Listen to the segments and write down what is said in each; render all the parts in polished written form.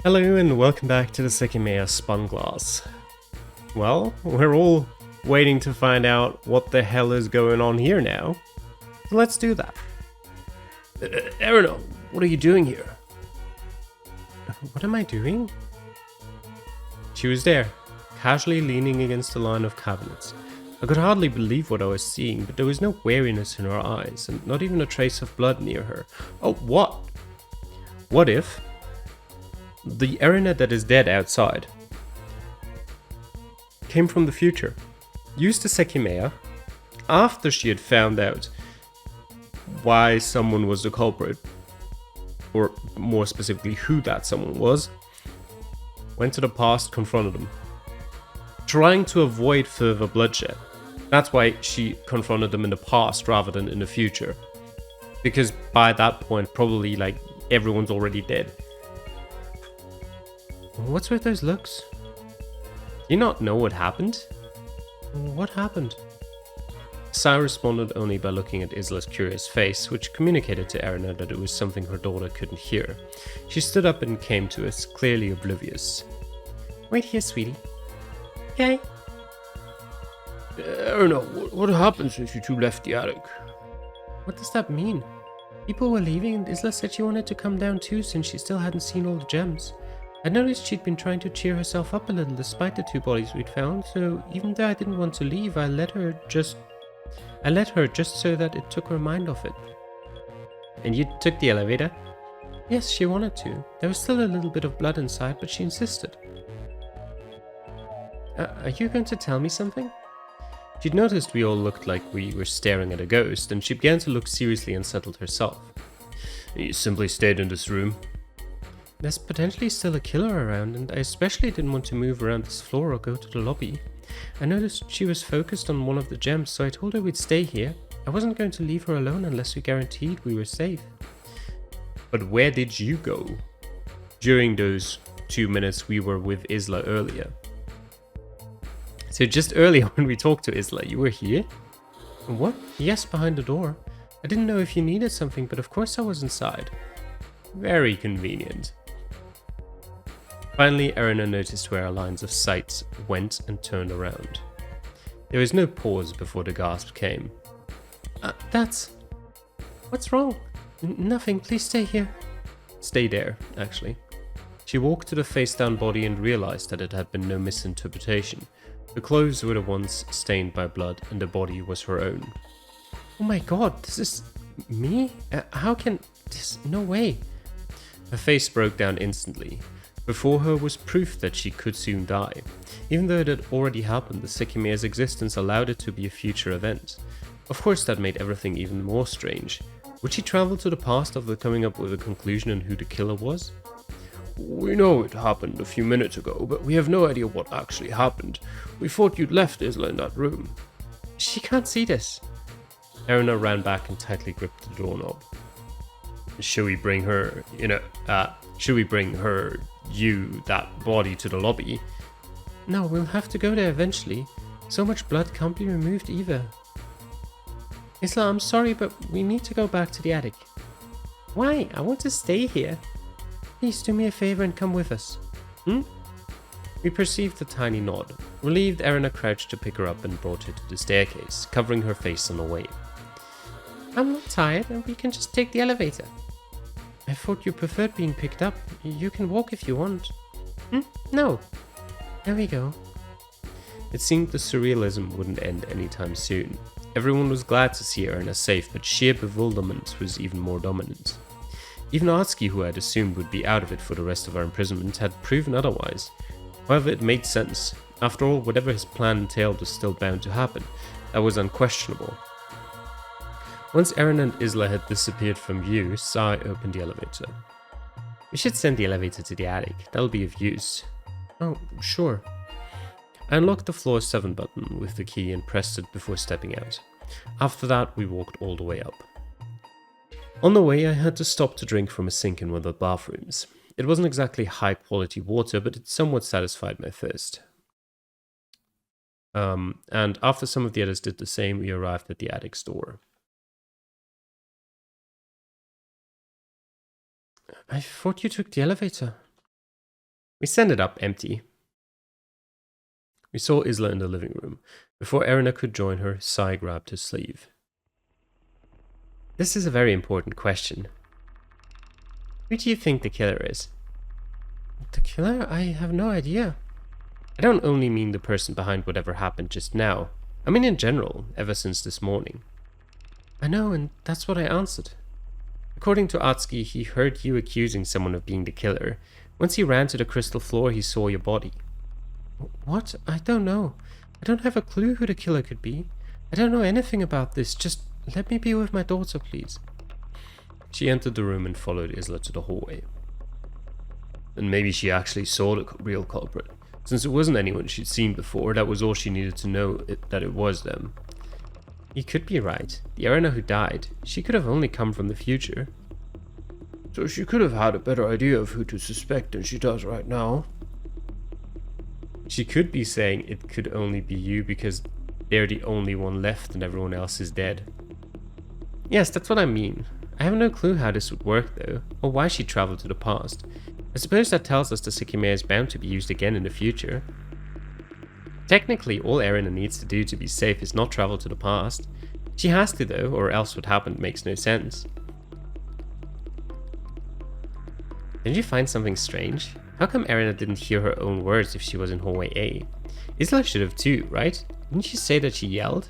Hello and welcome back to the Sekimeiya Spun glass. Well, we're all waiting to find out what the hell is going on here now. So let's do that. Erina, what are you doing here? What am I doing? She was there, casually leaning against a line of cabinets. I could hardly believe what I was seeing, but there was no wariness in her eyes, and not even a trace of blood near her. Oh, what? What if the Erina that is dead outside came from the future, used the Sekimeiya after she had found out why someone was the culprit, or more specifically who that someone was, went to the past, confronted them, trying to avoid further bloodshed. That's why she confronted them in the past rather than in the future, because by that point probably like everyone's already dead. What's with those looks? Do you not know what happened? What happened? Sai responded only by looking at Isla's curious face, which communicated to Erina that it was something her daughter couldn't hear. She stood up and came to us, clearly oblivious. Wait here, sweetie. Okay. Erina, what happened since you two left the attic? What does that mean? People were leaving and Isla said she wanted to come down too since she still hadn't seen all the gems. I noticed she'd been trying to cheer herself up a little despite the two bodies we'd found, so even though I didn't want to leave, I let her just so that it took her mind off it. And you took the elevator? Yes, she wanted to. There was still a little bit of blood inside, but she insisted. Are you going to tell me something? She'd noticed we all looked like we were staring at a ghost, and she began to look seriously unsettled herself. You simply stayed in this room? There's potentially still a killer around, and I especially didn't want to move around this floor or go to the lobby. I noticed she was focused on one of the gems, so I told her we'd stay here. I wasn't going to leave her alone unless we guaranteed we were safe. But where did you go during those 2 minutes we were with Isla earlier? So just earlier when we talked to Isla, you were here? What? Yes, behind the door. I didn't know if you needed something, but of course I was inside. Very convenient. Finally, Erina noticed where our lines of sight went and turned around. There was no pause before the gasp came. What's wrong? Nothing, please stay here. Stay there, actually. She walked to the face-down body and realized that it had been no misinterpretation. The clothes were the ones stained by blood and the body was her own. Oh my god, this is me? How can this? No way. Her face broke down instantly. Before her was proof that she could soon die. Even though it had already happened, the Sekimeiya's existence allowed it to be a future event. Of course that made everything even more strange. Would she travel to the past after coming up with a conclusion on who the killer was? We know it happened a few minutes ago, but we have no idea what actually happened. We thought you'd left Isla in that room. She can't see this. Erina ran back and tightly gripped the doorknob. Should we bring her, that body to the lobby? No, we'll have to go there eventually. So much blood can't be removed either. Isla, I'm sorry, but we need to go back to the attic. Why? I want to stay here. Please do me a favor and come with us. We perceived a tiny nod. Relieved, Erina crouched to pick her up and brought her to the staircase, covering her face on the way. I'm not tired, and we can just take the elevator. I thought you preferred being picked up. You can walk if you want. No. There we go. It seemed the surrealism wouldn't end anytime soon. Everyone was glad to see Erina safe, but sheer bewilderment was even more dominant. Even Artsky, who I had assumed would be out of it for the rest of our imprisonment, had proven otherwise. However, it made sense. After all, whatever his plan entailed was still bound to happen. That was unquestionable. Once Erina and Isla had disappeared from view, Sai opened the elevator. We should send the elevator to the attic. That'll be of use. Oh, sure. I unlocked the floor 7 button with the key and pressed it before stepping out. After that, we walked all the way up. On the way, I had to stop to drink from a sink in one of the bathrooms. It wasn't exactly high-quality water, but it somewhat satisfied my thirst. And after some of the others did the same, we arrived at the attic's door. I thought you took the elevator. We sent it up empty. We saw Isla in the living room. Before Erina could join her, Sai grabbed his sleeve. This is a very important question. Who do you think the killer is? The killer? I have no idea. I don't only mean the person behind whatever happened just now. I mean in general, ever since this morning. I know, and that's what I answered. According to Atsuki, he heard you accusing someone of being the killer. Once he ran to the crystal floor, he saw your body. What? I don't know. I don't have a clue who the killer could be. I don't know anything about this. Just let me be with my daughter, please. She entered the room and followed Isla to the hallway. And maybe she actually saw the real culprit. Since it wasn't anyone she'd seen before, that was all she needed to know, that it was them. You could be right. The Erina who died, she could have only come from the future. So she could have had a better idea of who to suspect than she does right now. She could be saying it could only be you because they're the only one left and everyone else is dead. Yes, that's what I mean. I have no clue how this would work though, or why she traveled to the past. I suppose that tells us the Sekimeiya is bound to be used again in the future. Technically, all Erina needs to do to be safe is not travel to the past. She has to though, or else what happened makes no sense. Did you find something strange? How come Erina didn't hear her own words if she was in hallway A? Isla should have too, right? Didn't she say that she yelled?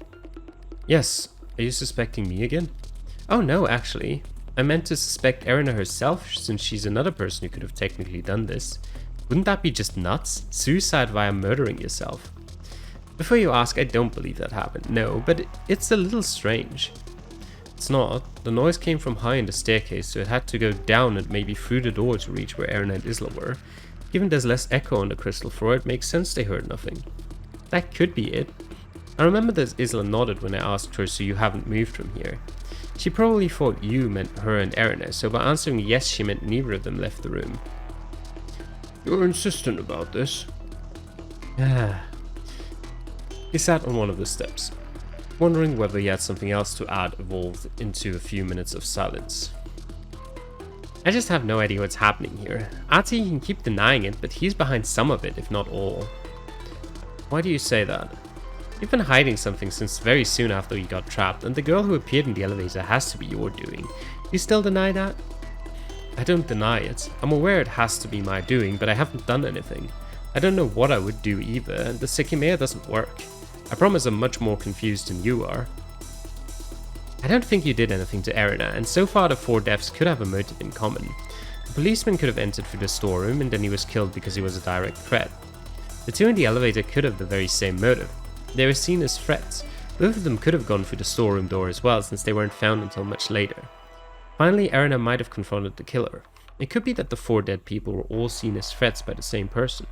Yes. Are you suspecting me again? Oh no, actually. I meant to suspect Erina herself, since she's another person who could have technically done this. Wouldn't that be just nuts? Suicide via murdering yourself. Before you ask, I don't believe that happened, no, but it's a little strange. It's not. The noise came from high in the staircase, so it had to go down and maybe through the door to reach where Erina and Isla were. Given there's less echo on the crystal floor, it makes sense they heard nothing. That could be it. I remember that Isla nodded when I asked her, so you haven't moved from here. She probably thought you meant her and Erina, so by answering yes, she meant neither of them left the room. You're insistent about this. He sat on one of the steps, wondering whether he had something else to add evolved into a few minutes of silence. I just have no idea what's happening here. Ati can keep denying it, but he's behind some of it, if not all. Why do you say that? You've been hiding something since very soon after you got trapped, and the girl who appeared in the elevator has to be your doing. You still deny that? I don't deny it. I'm aware it has to be my doing, but I haven't done anything. I don't know what I would do either, and the Sekimeiya doesn't work. I promise I'm much more confused than you are. I don't think you did anything to Erina, and so far the 4 deaths could have a motive in common. The policeman could have entered through the storeroom, and then he was killed because he was a direct threat. The 2 in the elevator could have the very same motive. They were seen as threats. Both of them could have gone through the storeroom door as well, since they weren't found until much later. Finally, Erina might have confronted the killer. It could be that the 4 dead people were all seen as threats by the same person.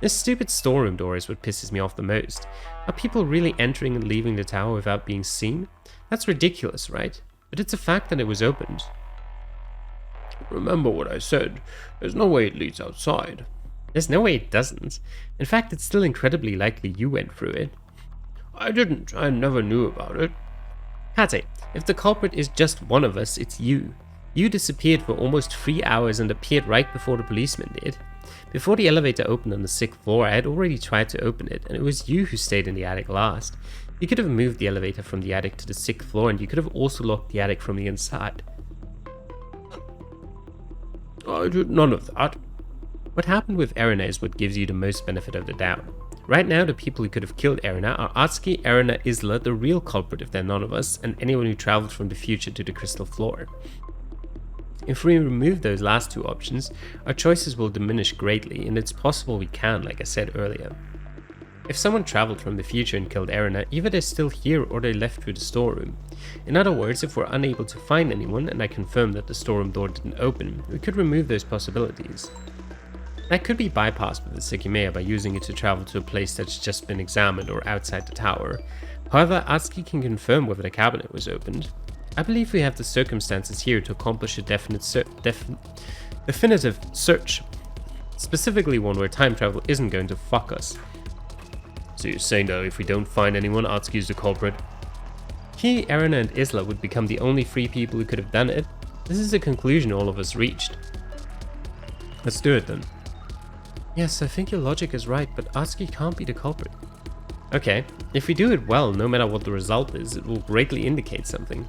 This stupid storeroom door is what pisses me off the most. Are people really entering and leaving the tower without being seen? That's ridiculous, right? But it's a fact that it was opened. Remember what I said. There's no way it leads outside. There's no way it doesn't. In fact, it's still incredibly likely you went through it. I didn't. I never knew about it. Kate, if the culprit is just one of us, it's you. You disappeared for almost 3 hours and appeared right before the policeman did. Before the elevator opened on the 6th floor, I had already tried to open it, and it was you who stayed in the attic last. You could have moved the elevator from the attic to the 6th floor, and you could have also locked the attic from the inside. I did none of that. What happened with Erina is what gives you the most benefit of the doubt. Right now, the people who could have killed Erina are Atsuki, Erina, Isla, the real culprit if they're none of us, and anyone who traveled from the future to the crystal floor. If we remove those last 2 options, our choices will diminish greatly, and it's possible we can, like I said earlier. If someone traveled from the future and killed Erina, either they're still here or they left through the storeroom. In other words, if we're unable to find anyone, and I confirm that the storeroom door didn't open, we could remove those possibilities. That could be bypassed with the Sekimeiya by using it to travel to a place that's just been examined or outside the tower. However, Atsuki can confirm whether the cabinet was opened. I believe we have the circumstances here to accomplish a definitive search. Specifically one where time travel isn't going to fuck us. So you're saying that if we don't find anyone, Atsuki's the culprit? He, Erina and Isla would become the only 3 people who could have done it. This is a conclusion all of us reached. Let's do it then. Yes, I think your logic is right, but Atsuki can't be the culprit. Okay, if we do it well, no matter what the result is, it will greatly indicate something.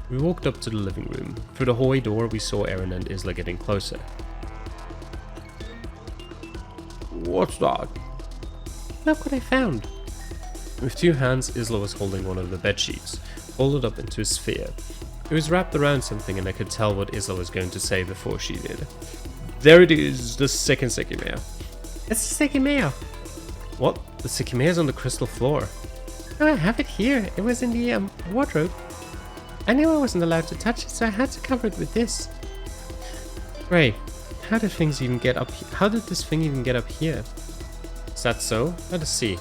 We walked up to the living room. Through the hallway door, we saw Eren and Isla getting closer. What's that? Look what I found. With two hands, Isla was holding one of the bed sheets, folded up into a sphere. It was wrapped around something and I could tell what Isla was going to say before she did. There it is, the second Sekimeiya. It's the Sekimeiya. What? The Sekimeiya's on the crystal floor. Oh, I have it here. It was in the wardrobe. I knew I wasn't allowed to touch it, so I had to cover it with this. Ray, how did things even get up? How did this thing even get up here? Is that so? Let us see.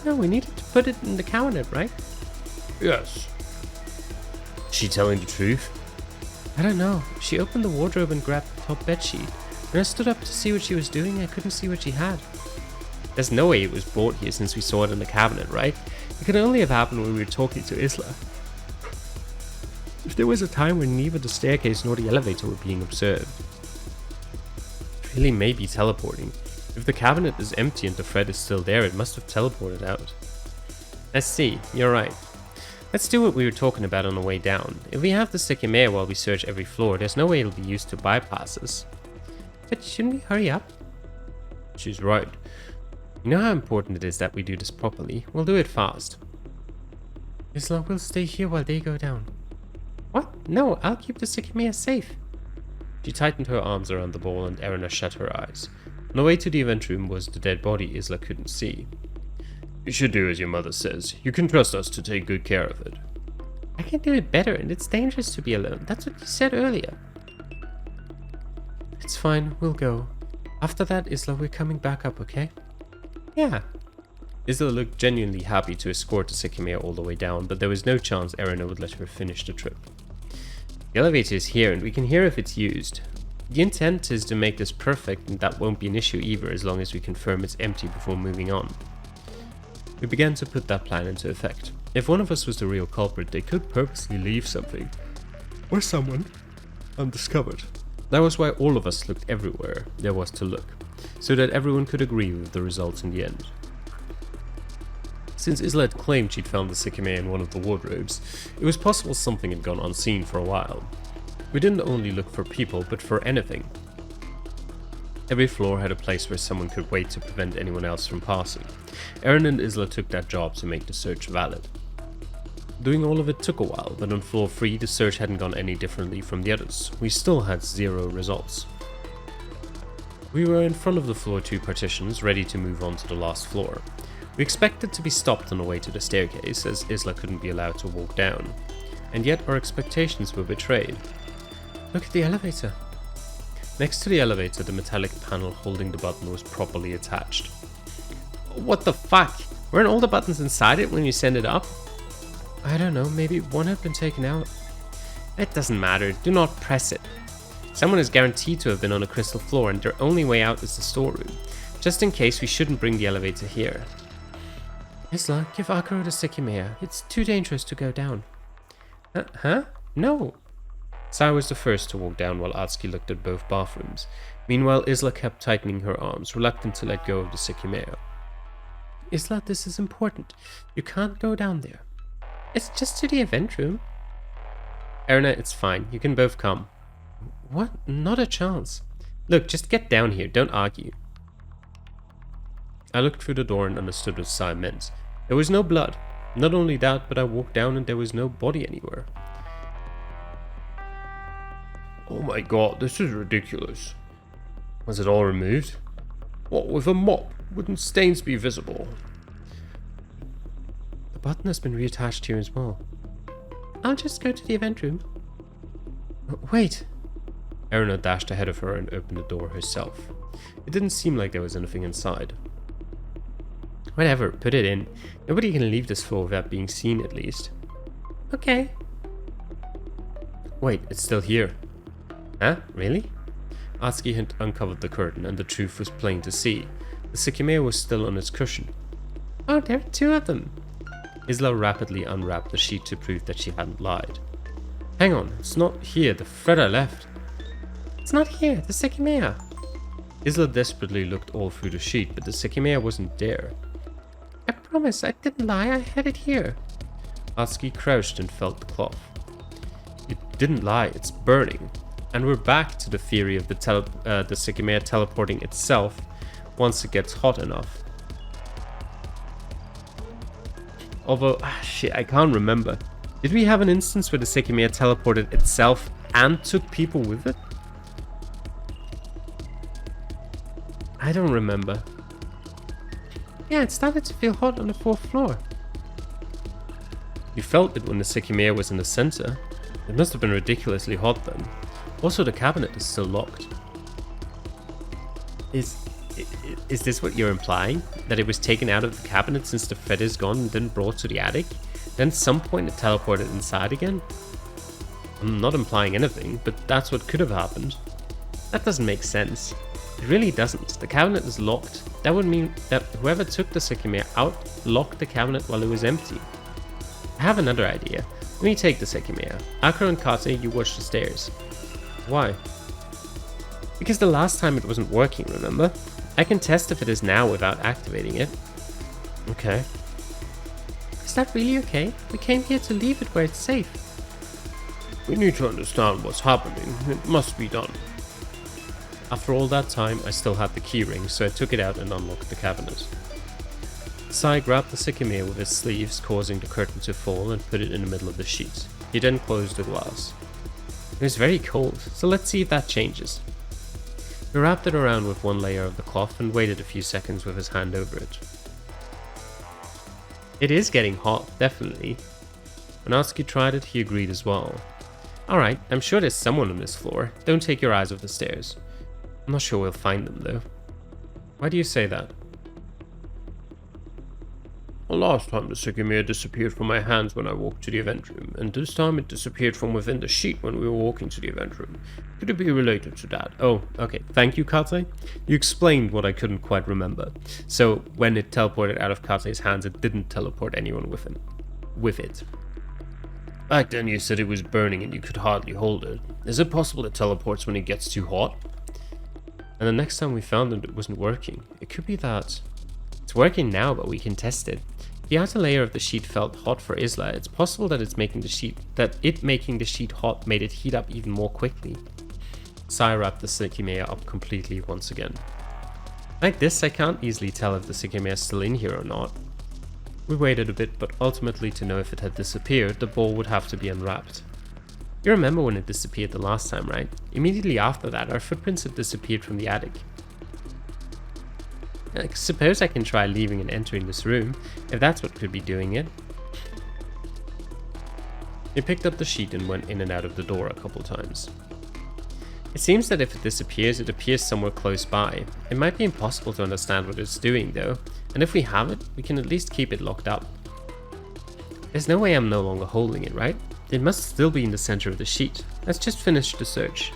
No, we needed to put it in the cabinet, right? Yes. Is she telling the truth? I don't know. She opened the wardrobe and grabbed the top bedsheet. When I stood up to see what she was doing, I couldn't see what she had. There's no way it was brought here since we saw it in the cabinet, right? It could only have happened when we were talking to Isla. If there was a time when neither the staircase nor the elevator were being observed. It really may be teleporting. If the cabinet is empty and the thread is still there, it must have teleported out. Let's see, you're right. Let's do what we were talking about on the way down. If we have the Sekimeiya while we search every floor, there's no way it'll be used to bypass us. But shouldn't we hurry up? She's right. You know how important it is that we do this properly. We'll do it fast. Isla will stay here while they go down. What? No, I'll keep the Sekimeiya safe. She tightened her arms around the ball and Erina shut her eyes. On the way to the event room was the dead body Isla couldn't see. You should do as your mother says. You can trust us to take good care of it. I can do it better, and it's dangerous to be alone. That's what you said earlier. It's fine, we'll go. After that, Isla, we're coming back up, okay? Yeah. Isla looked genuinely happy to escort the Sekimeiya all the way down, but there was no chance Erina would let her finish the trip. The elevator is here, and we can hear if it's used. The intent is to make this perfect, and that won't be an issue either as long as we confirm it's empty before moving on. We began to put that plan into effect. If one of us was the real culprit, they could purposely leave something, or someone, undiscovered. That was why all of us looked everywhere there was to look, so that everyone could agree with the results in the end. Since Isla had claimed she'd found the Sekimeiya in one of the wardrobes, it was possible something had gone unseen for a while. We didn't only look for people, but for anything. Every floor had a place where someone could wait to prevent anyone else from passing. Eren and Isla took that job to make the search valid. Doing all of it took a while, but on floor 3 the search hadn't gone any differently from the others. We still had 0 results. We were in front of the floor 2 partitions, ready to move on to the last floor. We expected to be stopped on the way to the staircase, as Isla couldn't be allowed to walk down. And yet our expectations were betrayed. Look at the elevator. Next to the elevator, the metallic panel holding the button was properly attached. What the fuck? Weren't all the buttons inside it when you sent it up? I don't know, maybe one had been taken out. It doesn't matter, do not press it. Someone is guaranteed to have been on a crystal floor and their only way out is the storeroom. Just in case, we shouldn't bring the elevator here. Isla, give Akuro the Sekimeiya. It's too dangerous to go down. Huh? No. Sai was the first to walk down while Atsuki looked at both bathrooms. Meanwhile, Isla kept tightening her arms, reluctant to let go of the Sekimeiya. Isla, this is important. You can't go down there. It's just to the event room. Erina, it's fine. You can both come. What? Not a chance. Look, just get down here. Don't argue. I looked through the door and understood what Sai meant. There was no blood. Not only that, but I walked down and there was no body anywhere. Oh my god, this is ridiculous. Was it all removed? What, with a mop? Wouldn't stains be visible? The button has been reattached here as well. I'll just go to the event room. Wait. Erina dashed ahead of her and opened the door herself. It didn't seem like there was anything inside. Whatever, put it in. Nobody can leave this floor without being seen at least. Okay. Wait, it's still here. Huh? Really? Atsuki had uncovered the curtain and the truth was plain to see. The Sekimeiya was still on its cushion. Oh, there are 2 of them. Isla rapidly unwrapped the sheet to prove that she hadn't lied. Hang on, it's not here. The thread I left. It's not here. The Sekimeiya. Isla desperately looked all through the sheet, but the Sekimeiya wasn't there. I promise, I didn't lie, I had it here. Atsuki crouched and felt the cloth. You didn't lie, it's burning. And we're back to the theory of the Sekimeiya teleporting itself once it gets hot enough. Although, shit, I can't remember. Did we have an instance where the Sekimeiya teleported itself and took people with it? I don't remember. Yeah, it started to feel hot on the 4th floor. You felt it when the Sekimeiya was in the center. It must have been ridiculously hot then. Also, the cabinet is still locked. Is this what you're implying? That it was taken out of the cabinet since the Fed is gone and then brought to the attic? Then at some point it teleported inside again? I'm not implying anything, but that's what could have happened. That doesn't make sense. It really doesn't. The cabinet is locked. That would mean that whoever took the Sekimeiya out locked the cabinet while it was empty. I have another idea. Let me take the Sekimeiya. Akira and Kate, you watch the stairs. Why? Because the last time it wasn't working, remember? I can test if it is now without activating it. Okay. Is that really okay? We came here to leave it where it's safe. We need to understand what's happening. It must be done. After all that time, I still had the keyring, so I took it out and unlocked the cabinet. Sai grabbed the Sekimeiya with his sleeves, causing the curtain to fall, and put it in the middle of the sheet. He then closed the glass. It was very cold, so let's see if that changes. He wrapped it around with one layer of the cloth and waited a few seconds with his hand over it. It is getting hot, definitely. When Atsuki tried it, he agreed as well. Alright, I'm sure there's someone on this floor. Don't take your eyes off the stairs. I'm not sure we'll find them though. Why do you say that? Well, last time the Sekimeiya disappeared from my hands when I walked to the event room, and this time it disappeared from within the sheet when we were walking to the event room. Could it be related to that? Oh, okay. Thank you, Kate. You explained what I couldn't quite remember. So, when it teleported out of Kate's hands, it didn't teleport anyone with it. Back then you said it was burning and you could hardly hold it. Is it possible it teleports when it gets too hot? And the next time we found it wasn't working. It could be that... It's working now, but we can test it. The outer layer of the sheet felt hot for Isla. It's possible that it making the sheet hot made it heat up even more quickly. Sai wrapped the Sekimeiya up completely once again. Like this, I can't easily tell if the Sekimeiya is still in here or not. We waited a bit, but ultimately to know if it had disappeared, the ball would have to be unwrapped. You remember when it disappeared the last time, right? Immediately after that, our footprints had disappeared from the attic. I suppose I can try leaving and entering this room, if that's what could be doing it. He picked up the sheet and went in and out of the door a couple times. It seems that if it disappears, it appears somewhere close by. It might be impossible to understand what it's doing though, and if we have it, we can at least keep it locked up. There's no way I'm no longer holding it, right? It must still be in the center of the sheet. Let's just finish the search.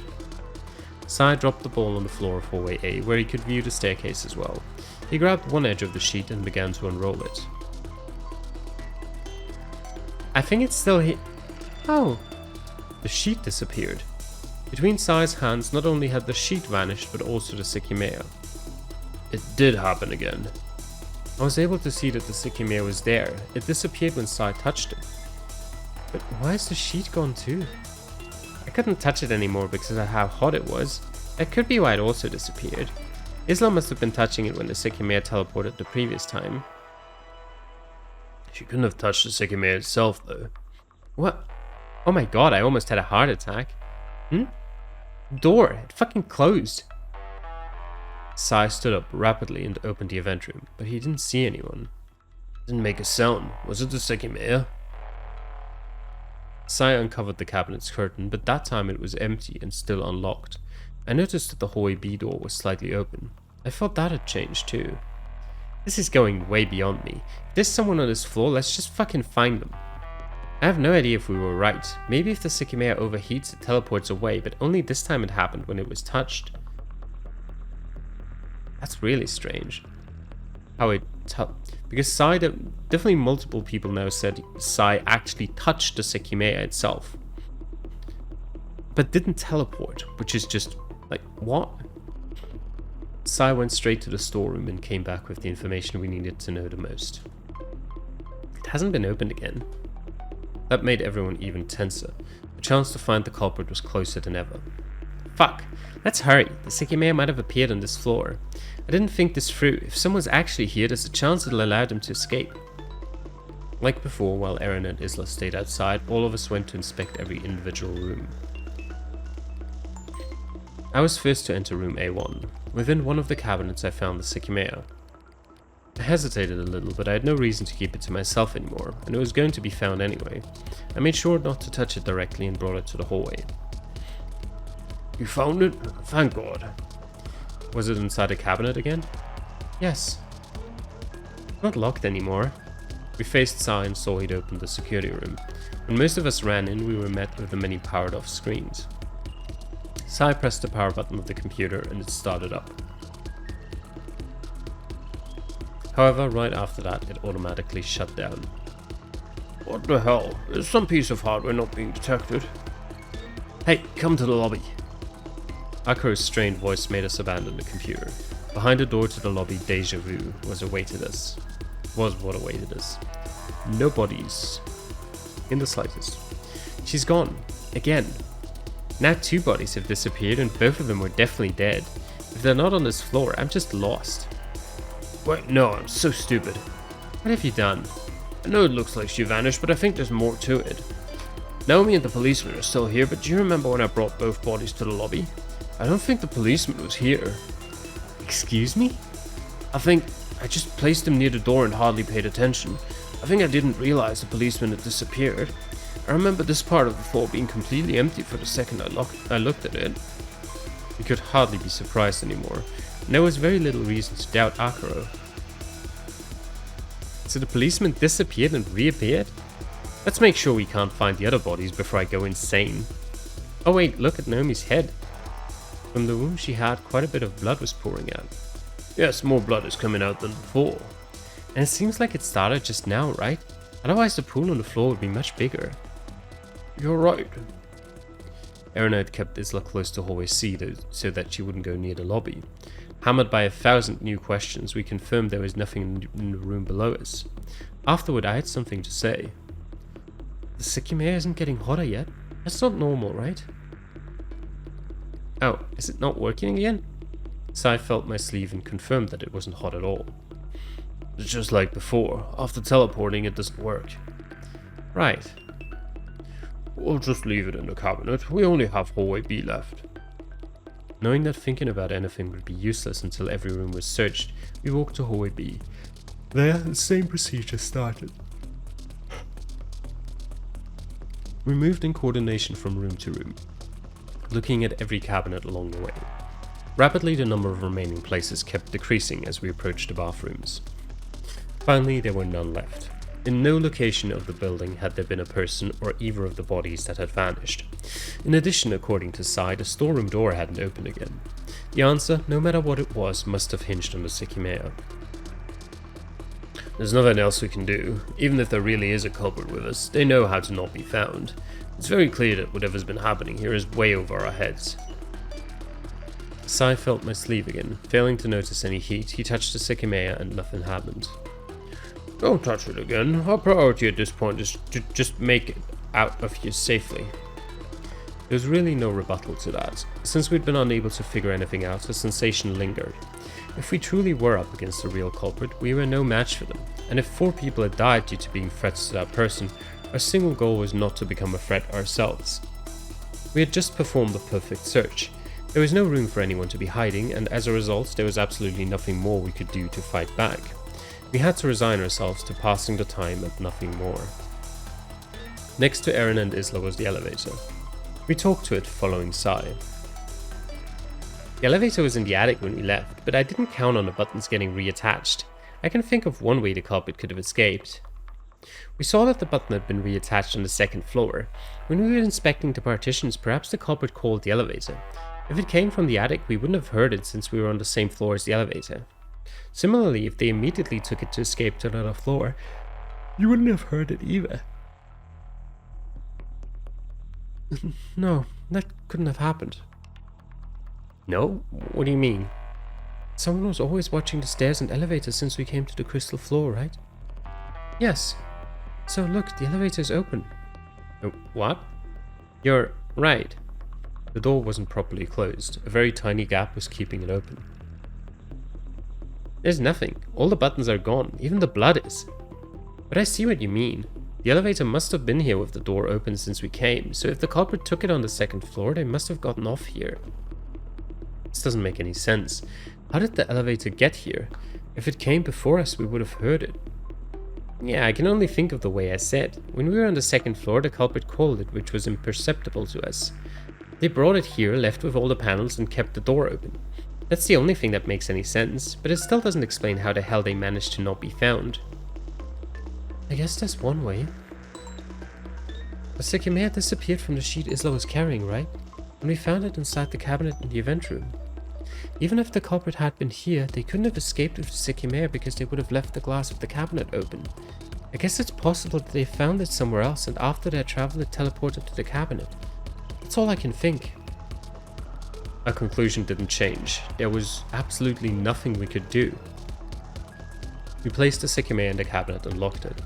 Sai dropped the ball on the floor of hallway A, where he could view the staircase as well. He grabbed one edge of the sheet and began to unroll it. I think it's still here. Oh! The sheet disappeared. Between Sai's hands, not only had the sheet vanished, but also the Sekimeiya. It did happen again. I was able to see that the Sekimeiya was there. It disappeared when Sai touched it. But why is the sheet gone too? I couldn't touch it anymore because of how hot it was. That could be why it also disappeared. Isla must have been touching it when the Sekimeiya teleported the previous time. She couldn't have touched the Sekimeiya itself though. What? Oh my god, I almost had a heart attack. Door, it fucking closed. Sai stood up rapidly and opened the event room, but he didn't see anyone. It didn't make a sound. Was it the Sekimeiya? Sai uncovered the cabinet's curtain, but that time it was empty and still unlocked. I noticed that the hallway B door was slightly open. I felt that had changed too. This is going way beyond me. If there's someone on this floor, let's just fucking find them. I have no idea if we were right. Maybe if the Sekimeiya overheats, it teleports away, but only this time it happened when it was touched. That's really strange. How it because Sai, definitely multiple people now said Sai actually touched the Sekimeiya itself. But didn't teleport, which is just, like, what? Sai went straight to the storeroom and came back with the information we needed to know the most. It hasn't been opened again. That made everyone even tenser. The chance to find the culprit was closer than ever. Fuck! Let's hurry! The Sekimeiya might have appeared on this floor. I didn't think this through. If someone's actually here, there's a chance it'll allow them to escape. Like before, while Eren and Isla stayed outside, all of us went to inspect every individual room. I was first to enter room A1. Within one of the cabinets I found the Sekimeiya. I hesitated a little, but I had no reason to keep it to myself anymore, and it was going to be found anyway. I made sure not to touch it directly and brought it to the hallway. You found it? Thank God. Was it inside a cabinet again? Yes. Not locked anymore. We faced Sai and saw he'd opened the security room. When most of us ran in, we were met with the many powered off screens. Sai pressed the power button of the computer and it started up. However, right after that, it automatically shut down. What the hell? Is some piece of hardware not being detected? Hey, come to the lobby. Akuro's strained voice made us abandon the computer. Behind the door to the lobby, Deja Vu was what awaited us. No bodies. In the slightest. She's gone. Again. Now 2 bodies have disappeared and both of them were definitely dead. If they're not on this floor, I'm just lost. Wait, no, I'm so stupid. What have you done? I know it looks like she vanished, but I think there's more to it. Naomi and the policeman are still here, but do you remember when I brought both bodies to the lobby? I don't think the policeman was here. Excuse me? I think I just placed him near the door and hardly paid attention. I think I didn't realize the policeman had disappeared. I remember this part of the floor being completely empty for the second I looked at it. We could hardly be surprised anymore. And there was very little reason to doubt Akuro. So the policeman disappeared and reappeared? Let's make sure we can't find the other bodies before I go insane. Oh wait, look at Naomi's head. From the wound she had, quite a bit of blood was pouring out. Yes, more blood is coming out than before. And it seems like it started just now, right? Otherwise the pool on the floor would be much bigger. You're right. Eren had kept Isla close to hallway C so that she wouldn't go near the lobby. Hammered by 1,000 new questions, we confirmed there was nothing in the room below us. Afterward, I had something to say. The Sekimeiya isn't getting hotter yet. That's not normal, right? Oh, is it not working again? Sai felt my sleeve and confirmed that it wasn't hot at all. It's just like before. After teleporting, it doesn't work. Right. We'll just leave it in the cabinet. We only have hallway B left. Knowing that thinking about anything would be useless until every room was searched, we walked to hallway B. There, the same procedure started. We moved in coordination from room to room, looking at every cabinet along the way. Rapidly, the number of remaining places kept decreasing as we approached the bathrooms. Finally, there were none left. In no location of the building had there been a person or either of the bodies that had vanished. In addition, according to Sai, the storeroom door hadn't opened again. The answer, no matter what it was, must have hinged on the Sekimeiya. There's nothing else we can do. Even if there really is a culprit with us, they know how to not be found. It's very clear that whatever's been happening here is way over our heads. Sai felt my sleeve again. Failing to notice any heat, he touched the Sekimeiya and nothing happened. Don't touch it again. Our priority at this point is to just make it out of here safely. There was really no rebuttal to that. Since we'd been unable to figure anything out, the sensation lingered. If we truly were up against a real culprit, we were no match for them. And if 4 people had died due to being threats to that person, our single goal was not to become a threat ourselves. We had just performed the perfect search. There was no room for anyone to be hiding, and as a result, there was absolutely nothing more we could do to fight back. We had to resign ourselves to passing the time and nothing more. Next to Eren and Isla was the elevator. We talked to it, following Sai. The elevator was in the attic when we left, but I didn't count on the buttons getting reattached. I can think of one way the culprit could have escaped. We saw that the button had been reattached on the 2nd floor. When we were inspecting the partitions, perhaps the culprit called the elevator. If it came from the attic, we wouldn't have heard it since we were on the same floor as the elevator. Similarly, if they immediately took it to escape to another floor, you wouldn't have heard it either. No, that couldn't have happened. No? What do you mean? Someone was always watching the stairs and elevators since we came to the crystal floor, right? Yes. So look, the elevator is open. What? You're right. The door wasn't properly closed. A very tiny gap was keeping it open. There's nothing. All the buttons are gone. Even the blood is. But I see what you mean. The elevator must have been here with the door open since we came, so if the culprit took it on the second floor, they must have gotten off here. This doesn't make any sense. How did the elevator get here? If it came before us, we would have heard it. Yeah, I can only think of the way I said. When we were on the second floor, the culprit called it, which was imperceptible to us. They brought it here, left with all the panels, and kept the door open. That's the only thing that makes any sense, but it still doesn't explain how the hell they managed to not be found. I guess that's one way. The Sekimeiya disappeared from the sheet Isla was carrying, right? And we found it inside the cabinet in the event room. Even if the culprit had been here, they couldn't have escaped with the Sekimeiya because they would have left the glass of the cabinet open. I guess it's possible that they found it somewhere else and after their travel it teleported to the cabinet. That's all I can think. Our conclusion didn't change. There was absolutely nothing we could do. We placed the Sekimeiya in the cabinet and locked it.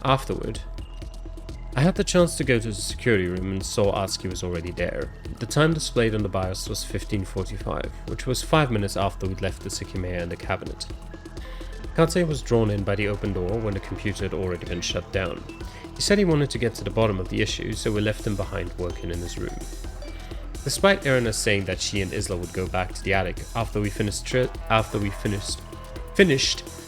Afterward, I had the chance to go to the security room and saw Atsuki was already there. The time displayed on the BIOS was 15:45, which was 5 minutes after we'd left the Sekimeiya in the cabinet. Kate was drawn in by the open door when the computer had already been shut down. He said he wanted to get to the bottom of the issue, so we left him behind working in his room. Despite Erina saying that she and Isla would go back to the attic after we finished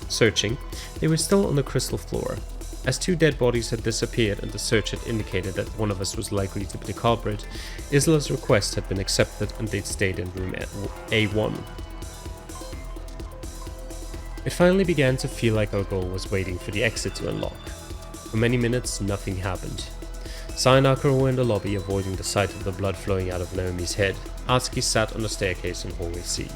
searching, they were still on the crystal floor. As 2 dead bodies had disappeared and the search had indicated that one of us was likely to be the culprit, Isla's request had been accepted and they'd stayed in room A1. It finally began to feel like our goal was waiting for the exit to unlock. For many minutes, nothing happened. Sai and Akuro were in the lobby, avoiding the sight of the blood flowing out of Naomi's head. Atsuki sat on the staircase in hallway C.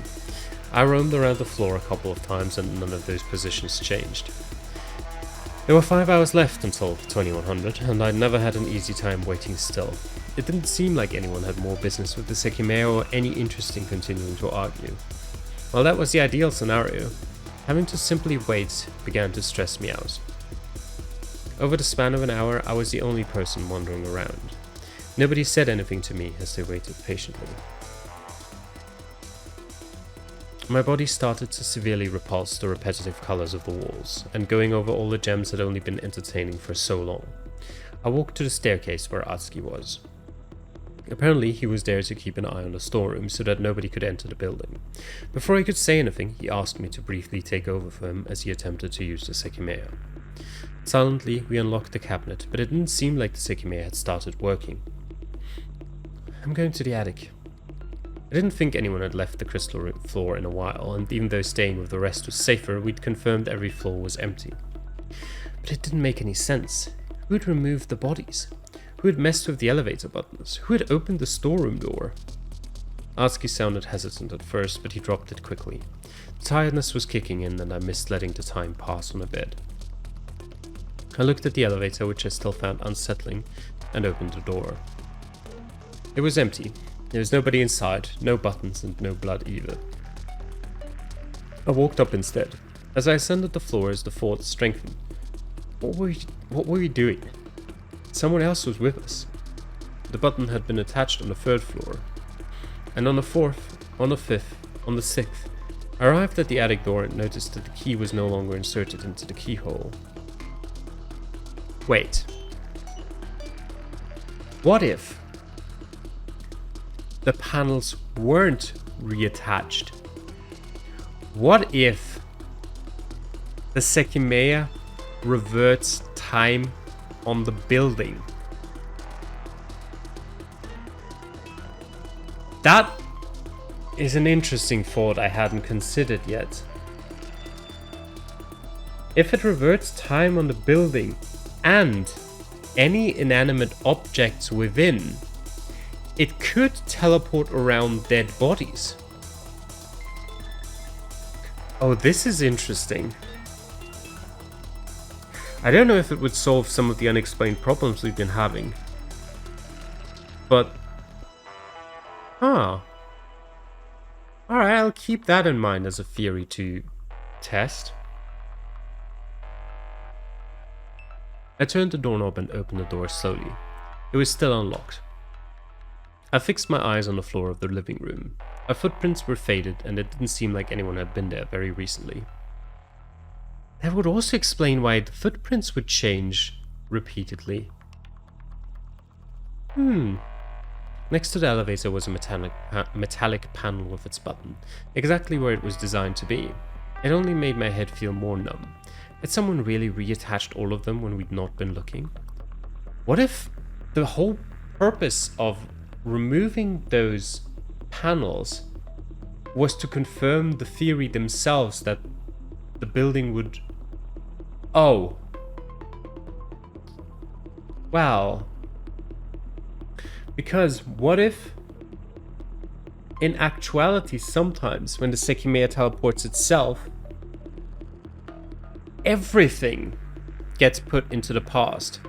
I roamed around the floor a couple of times and none of those positions changed. There were 5 hours left until 2100, and I'd never had an easy time waiting still. It didn't seem like anyone had more business with the Sekimeiya or any interest in continuing to argue. Well, that was the ideal scenario. Having to simply wait began to stress me out. Over the span of an hour, I was the only person wandering around. Nobody said anything to me as they waited patiently. My body started to severely repulse the repetitive colors of the walls, and going over all the gems had only been entertaining for so long. I walked to the staircase where Atsuki was. Apparently he was there to keep an eye on the storeroom so that nobody could enter the building. Before I could say anything, he asked me to briefly take over for him as he attempted to use the Sekimeiya. Silently, we unlocked the cabinet, but it didn't seem like the Sekimeiya had started working. I'm going to the attic. I didn't think anyone had left the crystal floor in a while, and even though staying with the rest was safer, we'd confirmed every floor was empty. But it didn't make any sense. Who had removed the bodies? Who had messed with the elevator buttons? Who had opened the storeroom door? Atsuki sounded hesitant at first, but he dropped it quickly. Tiredness was kicking in, and I missed letting the time pass on a bed. I looked at the elevator, which I still found unsettling, and opened the door. It was empty. There was nobody inside, no buttons, and no blood either. I walked up instead. As I ascended the floors, the thought strengthened. What were we doing? Someone else was with us. The button had been attached on the 3rd floor. And on the 4th, on the 5th, on the 6th, I arrived at the attic door and noticed that the key was no longer inserted into the keyhole. Wait. What if the panels weren't reattached? What if the Sekimeiya reverts time on the building? That is an interesting thought I hadn't considered yet. If it reverts time on the building and any inanimate objects within, it could teleport around dead bodies. Oh, this is interesting. I don't know if it would solve some of the unexplained problems we've been having. But... Alright, I'll keep that in mind as a theory to test. I turned the doorknob and opened the door slowly. It was still unlocked. I fixed my eyes on the floor of the living room. Our footprints were faded and it didn't seem like anyone had been there very recently. That would also explain why the footprints would change repeatedly. Next to the elevator was a metallic panel with its button, exactly where it was designed to be. It only made my head feel more numb. Had someone really reattached all of them when we'd not been looking? What if the whole purpose of removing those panels was to confirm the theory themselves that the building would... Oh. Well... Because what if, in actuality, sometimes when the Sekimeiya teleports itself, everything gets put into the past?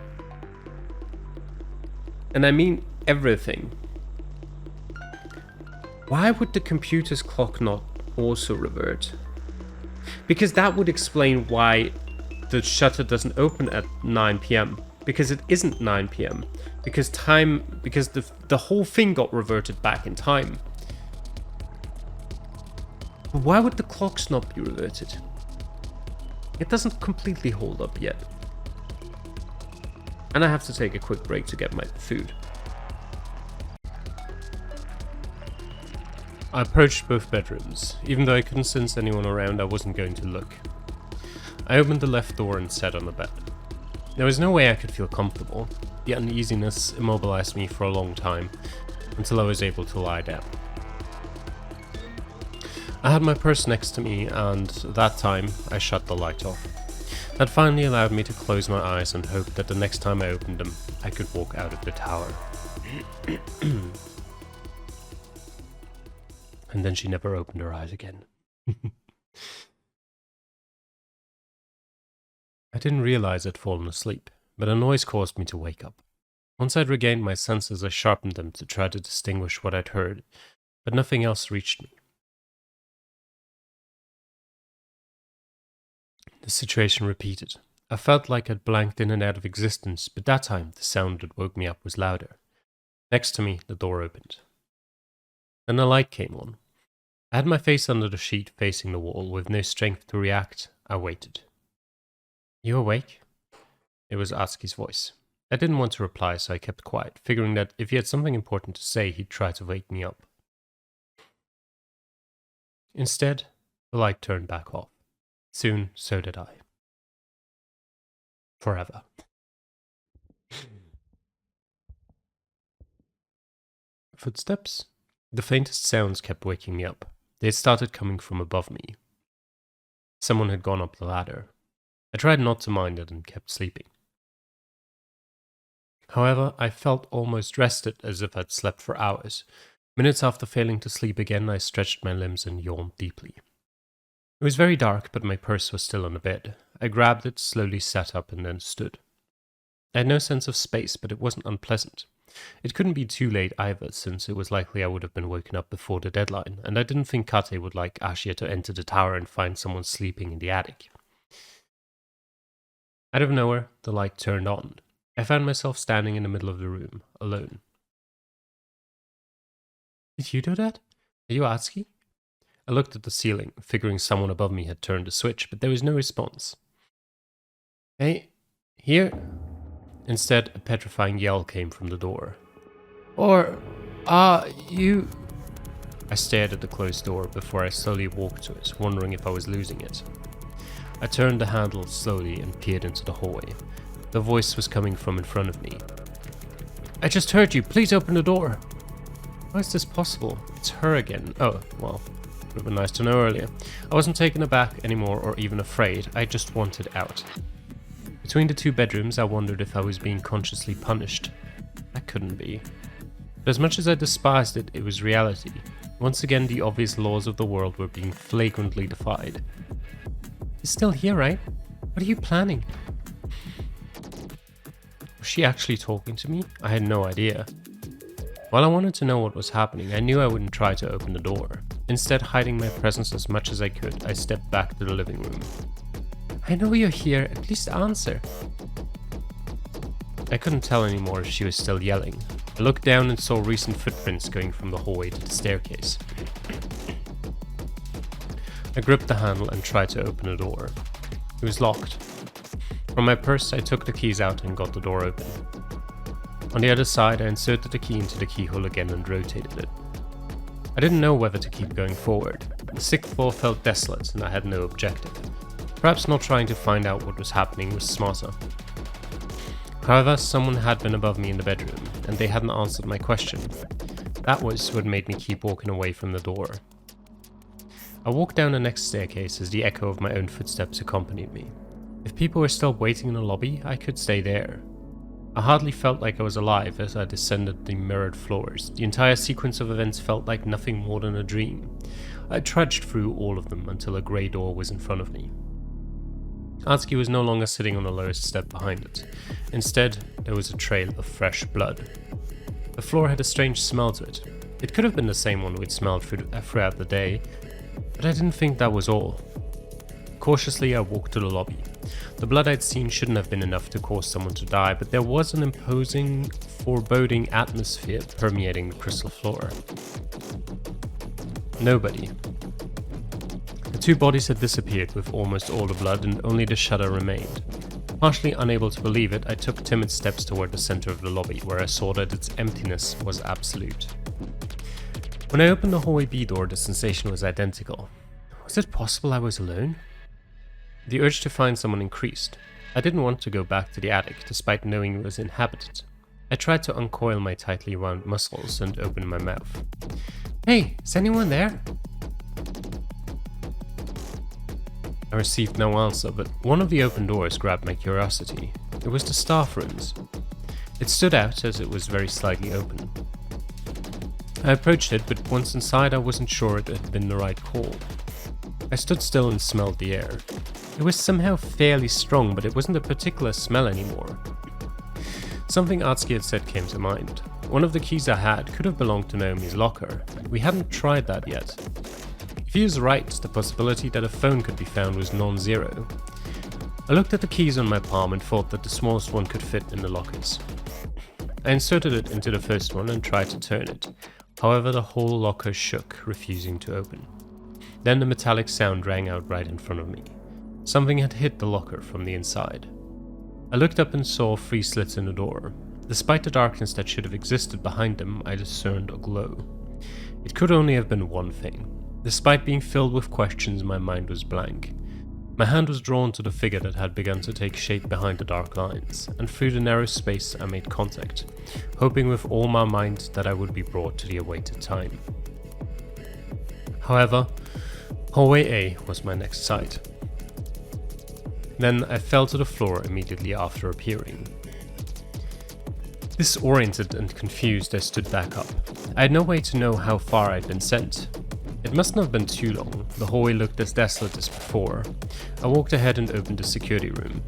And I mean everything. Why would the computer's clock not also revert? Because that would explain why the shutter doesn't open at 9 PM. Because it isn't 9 PM. Because the whole thing got reverted back in time. But why would the clocks not be reverted? It doesn't completely hold up yet. And I have to take a quick break to get my food. I approached both bedrooms. Even though I couldn't sense anyone around, I wasn't going to look. I opened the left door and sat on the bed. There was no way I could feel comfortable. The uneasiness immobilized me for a long time, until I was able to lie down. I had my purse next to me, and that time I shut the light off. That finally allowed me to close my eyes and hope that the next time I opened them, I could walk out of the tower. And then she never opened her eyes again. I didn't realize I'd fallen asleep, but a noise caused me to wake up. Once I'd regained my senses, I sharpened them to try to distinguish what I'd heard, but nothing else reached me. The situation repeated. I felt like I'd blanked in and out of existence, but that time the sound that woke me up was louder. Next to me, the door opened. Then a light came on. I had my face under the sheet facing the wall. With no strength to react, I waited. You awake? It was Atsuki's voice. I didn't want to reply, so I kept quiet, figuring that if he had something important to say, he'd try to wake me up. Instead, the light turned back off. Soon, so did I. Forever. Footsteps? The faintest sounds kept waking me up. They had started coming from above me. Someone had gone up the ladder. I tried not to mind it and kept sleeping. However, I felt almost rested, as if I'd slept for hours. Minutes after failing to sleep again, I stretched my limbs and yawned deeply. It was very dark, but my purse was still on the bed. I grabbed it, slowly sat up, and then stood. I had no sense of space, but it wasn't unpleasant. It couldn't be too late either, since it was likely I would have been woken up before the deadline, and I didn't think Kate would like Ashia to enter the tower and find someone sleeping in the attic. Out of nowhere, the light turned on. I found myself standing in the middle of the room, alone. Did you do that? Are you Atsuki? I looked at the ceiling, figuring someone above me had turned the switch, but there was no response. Hey, here? Instead, a petrifying yell came from the door. Or, you... I stared at the closed door before I slowly walked to it, wondering if I was losing it. I turned the handle slowly and peered into the hallway. The voice was coming from in front of me. I just heard you. Please open the door. How is this possible? It's her again. Oh, well, would have been nice to know earlier. I wasn't taken aback anymore or even afraid. I just wanted out. Between the two bedrooms, I wondered if I was being consciously punished. That couldn't be. But as much as I despised it, it was reality. Once again, the obvious laws of the world were being flagrantly defied. You're still here, right? What are you planning? Was she actually talking to me? I had no idea. While I wanted to know what was happening, I knew I wouldn't try to open the door. Instead, hiding my presence as much as I could, I stepped back to the living room. I know you're here, at least answer. I couldn't tell anymore if she was still yelling. I looked down and saw recent footprints going from the hallway to the staircase. I gripped the handle and tried to open the door. It was locked. From my purse, I took the keys out and got the door open. On the other side, I inserted the key into the keyhole again and rotated it. I didn't know whether to keep going forward. The sixth floor felt desolate and I had no objective. Perhaps not trying to find out what was happening was smarter. However, someone had been above me in the bedroom, and they hadn't answered my question. That was what made me keep walking away from the door. I walked down the next staircase as the echo of my own footsteps accompanied me. If people were still waiting in the lobby, I could stay there. I hardly felt like I was alive as I descended the mirrored floors. The entire sequence of events felt like nothing more than a dream. I trudged through all of them until a grey door was in front of me. Atsuki was no longer sitting on the lowest step behind it. Instead, there was a trail of fresh blood. The floor had a strange smell to it. It could have been the same one we'd smelled throughout the day, but I didn't think that was all. Cautiously, I walked to the lobby. The blood I'd seen shouldn't have been enough to cause someone to die, but there was an imposing, foreboding atmosphere permeating the crystal floor. Nobody. The two bodies had disappeared with almost all the blood and only the shudder remained. Partially unable to believe it, I took timid steps toward the center of the lobby, where I saw that its emptiness was absolute. When I opened the hallway B door, the sensation was identical. Was it possible I was alone? The urge to find someone increased. I didn't want to go back to the attic, despite knowing it was inhabited. I tried to uncoil my tightly wound muscles and open my mouth. Hey, is anyone there? I received no answer, but one of the open doors grabbed my curiosity. It was the staff rooms. It stood out as it was very slightly open. I approached it, but once inside I wasn't sure it had been the right call. I stood still and smelled the air. It was somehow fairly strong, but it wasn't a particular smell anymore. Something Atsuki had said came to mind. One of the keys I had could have belonged to Naomi's locker. We hadn't tried that yet. If he was right, the possibility that a phone could be found was non-zero. I looked at the keys on my palm and thought that the smallest one could fit in the lockers. I inserted it into the first one and tried to turn it. However, the whole locker shook, refusing to open. Then the metallic sound rang out right in front of me. Something had hit the locker from the inside. I looked up and saw 3 slits in the door. Despite the darkness that should have existed behind them, I discerned a glow. It could only have been one thing. Despite being filled with questions, my mind was blank. My hand was drawn to the figure that had begun to take shape behind the dark lines, and through the narrow space I made contact, hoping with all my might that I would be brought to the awaited time. However, hallway A was my next sight. Then I fell to the floor immediately after appearing. Disoriented and confused, I stood back up. I had no way to know how far I'd been sent. It mustn't have been too long. The hallway looked as desolate as before. I walked ahead and opened the security room.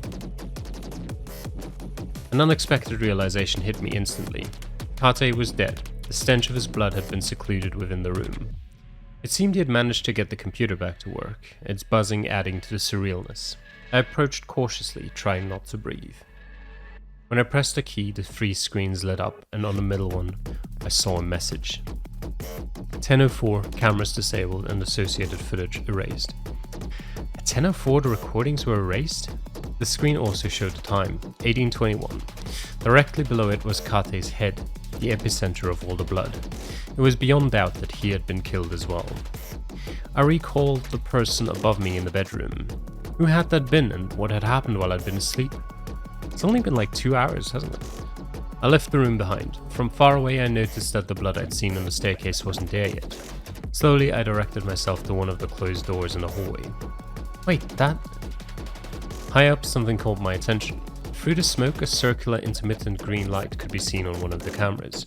An unexpected realization hit me instantly. Kate was dead. The stench of his blood had been secluded within the room. It seemed he had managed to get the computer back to work, its buzzing adding to the surrealness. I approached cautiously, trying not to breathe. When I pressed a key, the 3 screens lit up, and on the middle one, I saw a message. 10:04, cameras disabled and associated footage erased. At 10:04, the recordings were erased? The screen also showed the time, 18:21. Directly below it was Kate's head, the epicenter of all the blood. It was beyond doubt that he had been killed as well. I recalled the person above me in the bedroom. Who had that been, and what had happened while I'd been asleep? It's only been like 2 hours, hasn't it? I left the room behind. From far away I noticed that the blood I'd seen on the staircase wasn't there yet. Slowly I directed myself to one of the closed doors in the hallway. Wait, that... High up, something caught my attention. Through the smoke, a circular intermittent green light could be seen on one of the cameras.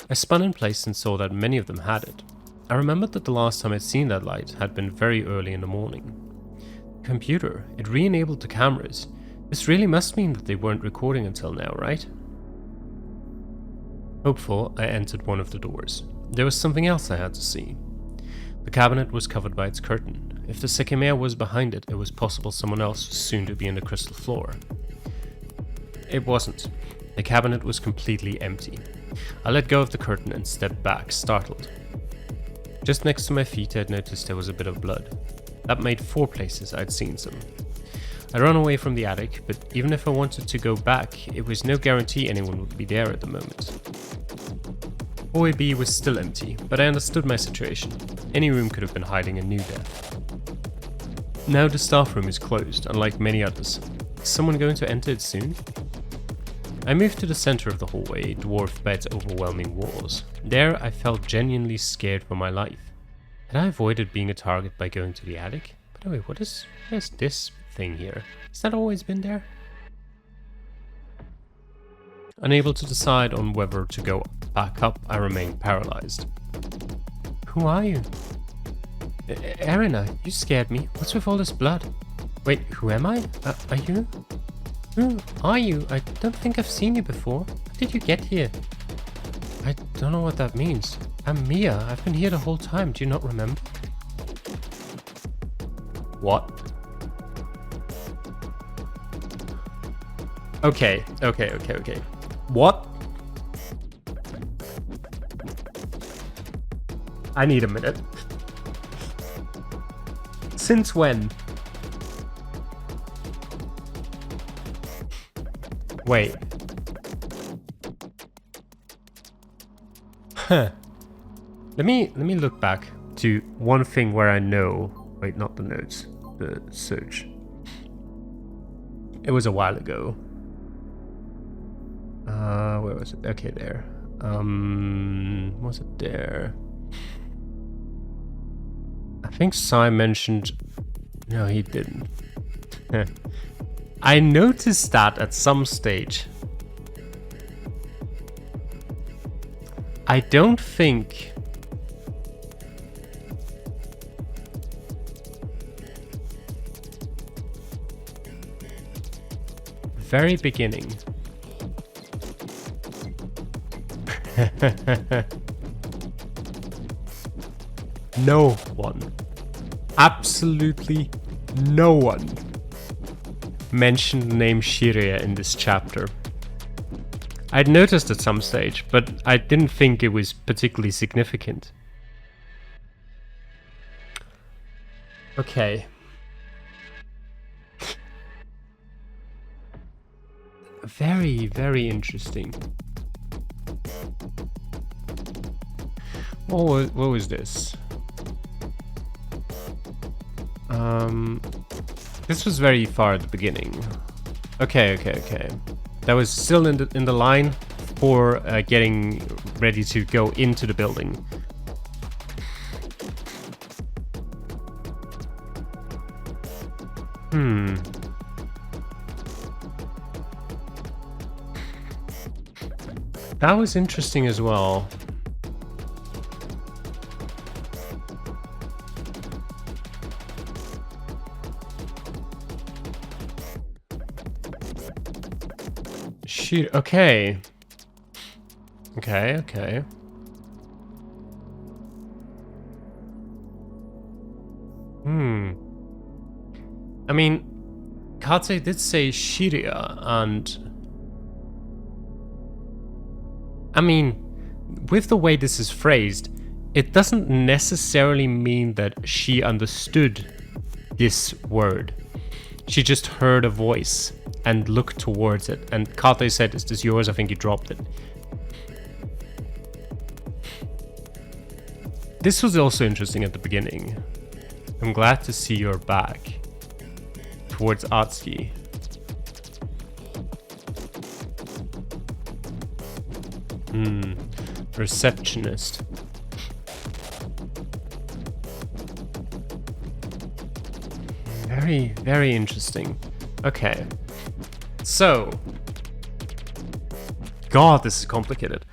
I spun in place and saw that many of them had it. I remembered that the last time I'd seen that light had been very early in the morning. Computer, it re-enabled the cameras. This really must mean that they weren't recording until now, right? Hopeful, I entered one of the doors. There was something else I had to see. The cabinet was covered by its curtain. If the Sekimeiya was behind it, it was possible someone else was soon to be in the crystal floor. It wasn't. The cabinet was completely empty. I let go of the curtain and stepped back, startled. Just next to my feet, I'd noticed there was a bit of blood. That made 4 places I'd seen some. I ran away from the attic, but even if I wanted to go back, it was no guarantee anyone would be there at the moment. Hallway B was still empty, but I understood my situation. Any room could have been hiding a new death. Now the staff room is closed, unlike many others. Is someone going to enter it soon? I moved to the center of the hallway, dwarfed by its overwhelming walls. There, I felt genuinely scared for my life. Had I avoided being a target by going to the attic? By the way, what is this thing here? Has that always been there? Unable to decide on whether to go back up, I remained paralyzed. Who are you? Erina, you scared me. What's with all this blood? Wait, who am I? Are you? Who are you? I don't think I've seen you before. How did you get here? I don't know what that means. I'm Mia. I've been here the whole time. Do you not remember? What? Okay. What? I need a minute. Since when? Wait. Huh. Let me look back to one thing where I know. Wait, not the notes. The search. It was a while ago. Where was it? Okay, there. Was it there? I think Sai mentioned... No, he didn't. I noticed that at some stage. I don't think... Very beginning. No one. Absolutely no one mentioned the name Shiria in this chapter. I'd noticed at some stage, but I didn't think it was particularly significant. Okay. Very, very interesting. What was this? This was very far at the beginning. Okay. That was still in the line for getting ready to go into the building. That was interesting as well. Shoot, okay. Okay. I mean, Kate did say Shiria, and... I mean, with the way this is phrased, it doesn't necessarily mean that she understood this word. She just heard a voice and looked towards it. And Kate said, "Is this yours?" I think you dropped it. This was also interesting at the beginning. I'm glad to see you're back. Towards Atsuki. Receptionist. Very, very interesting. Okay. So. God, this is complicated.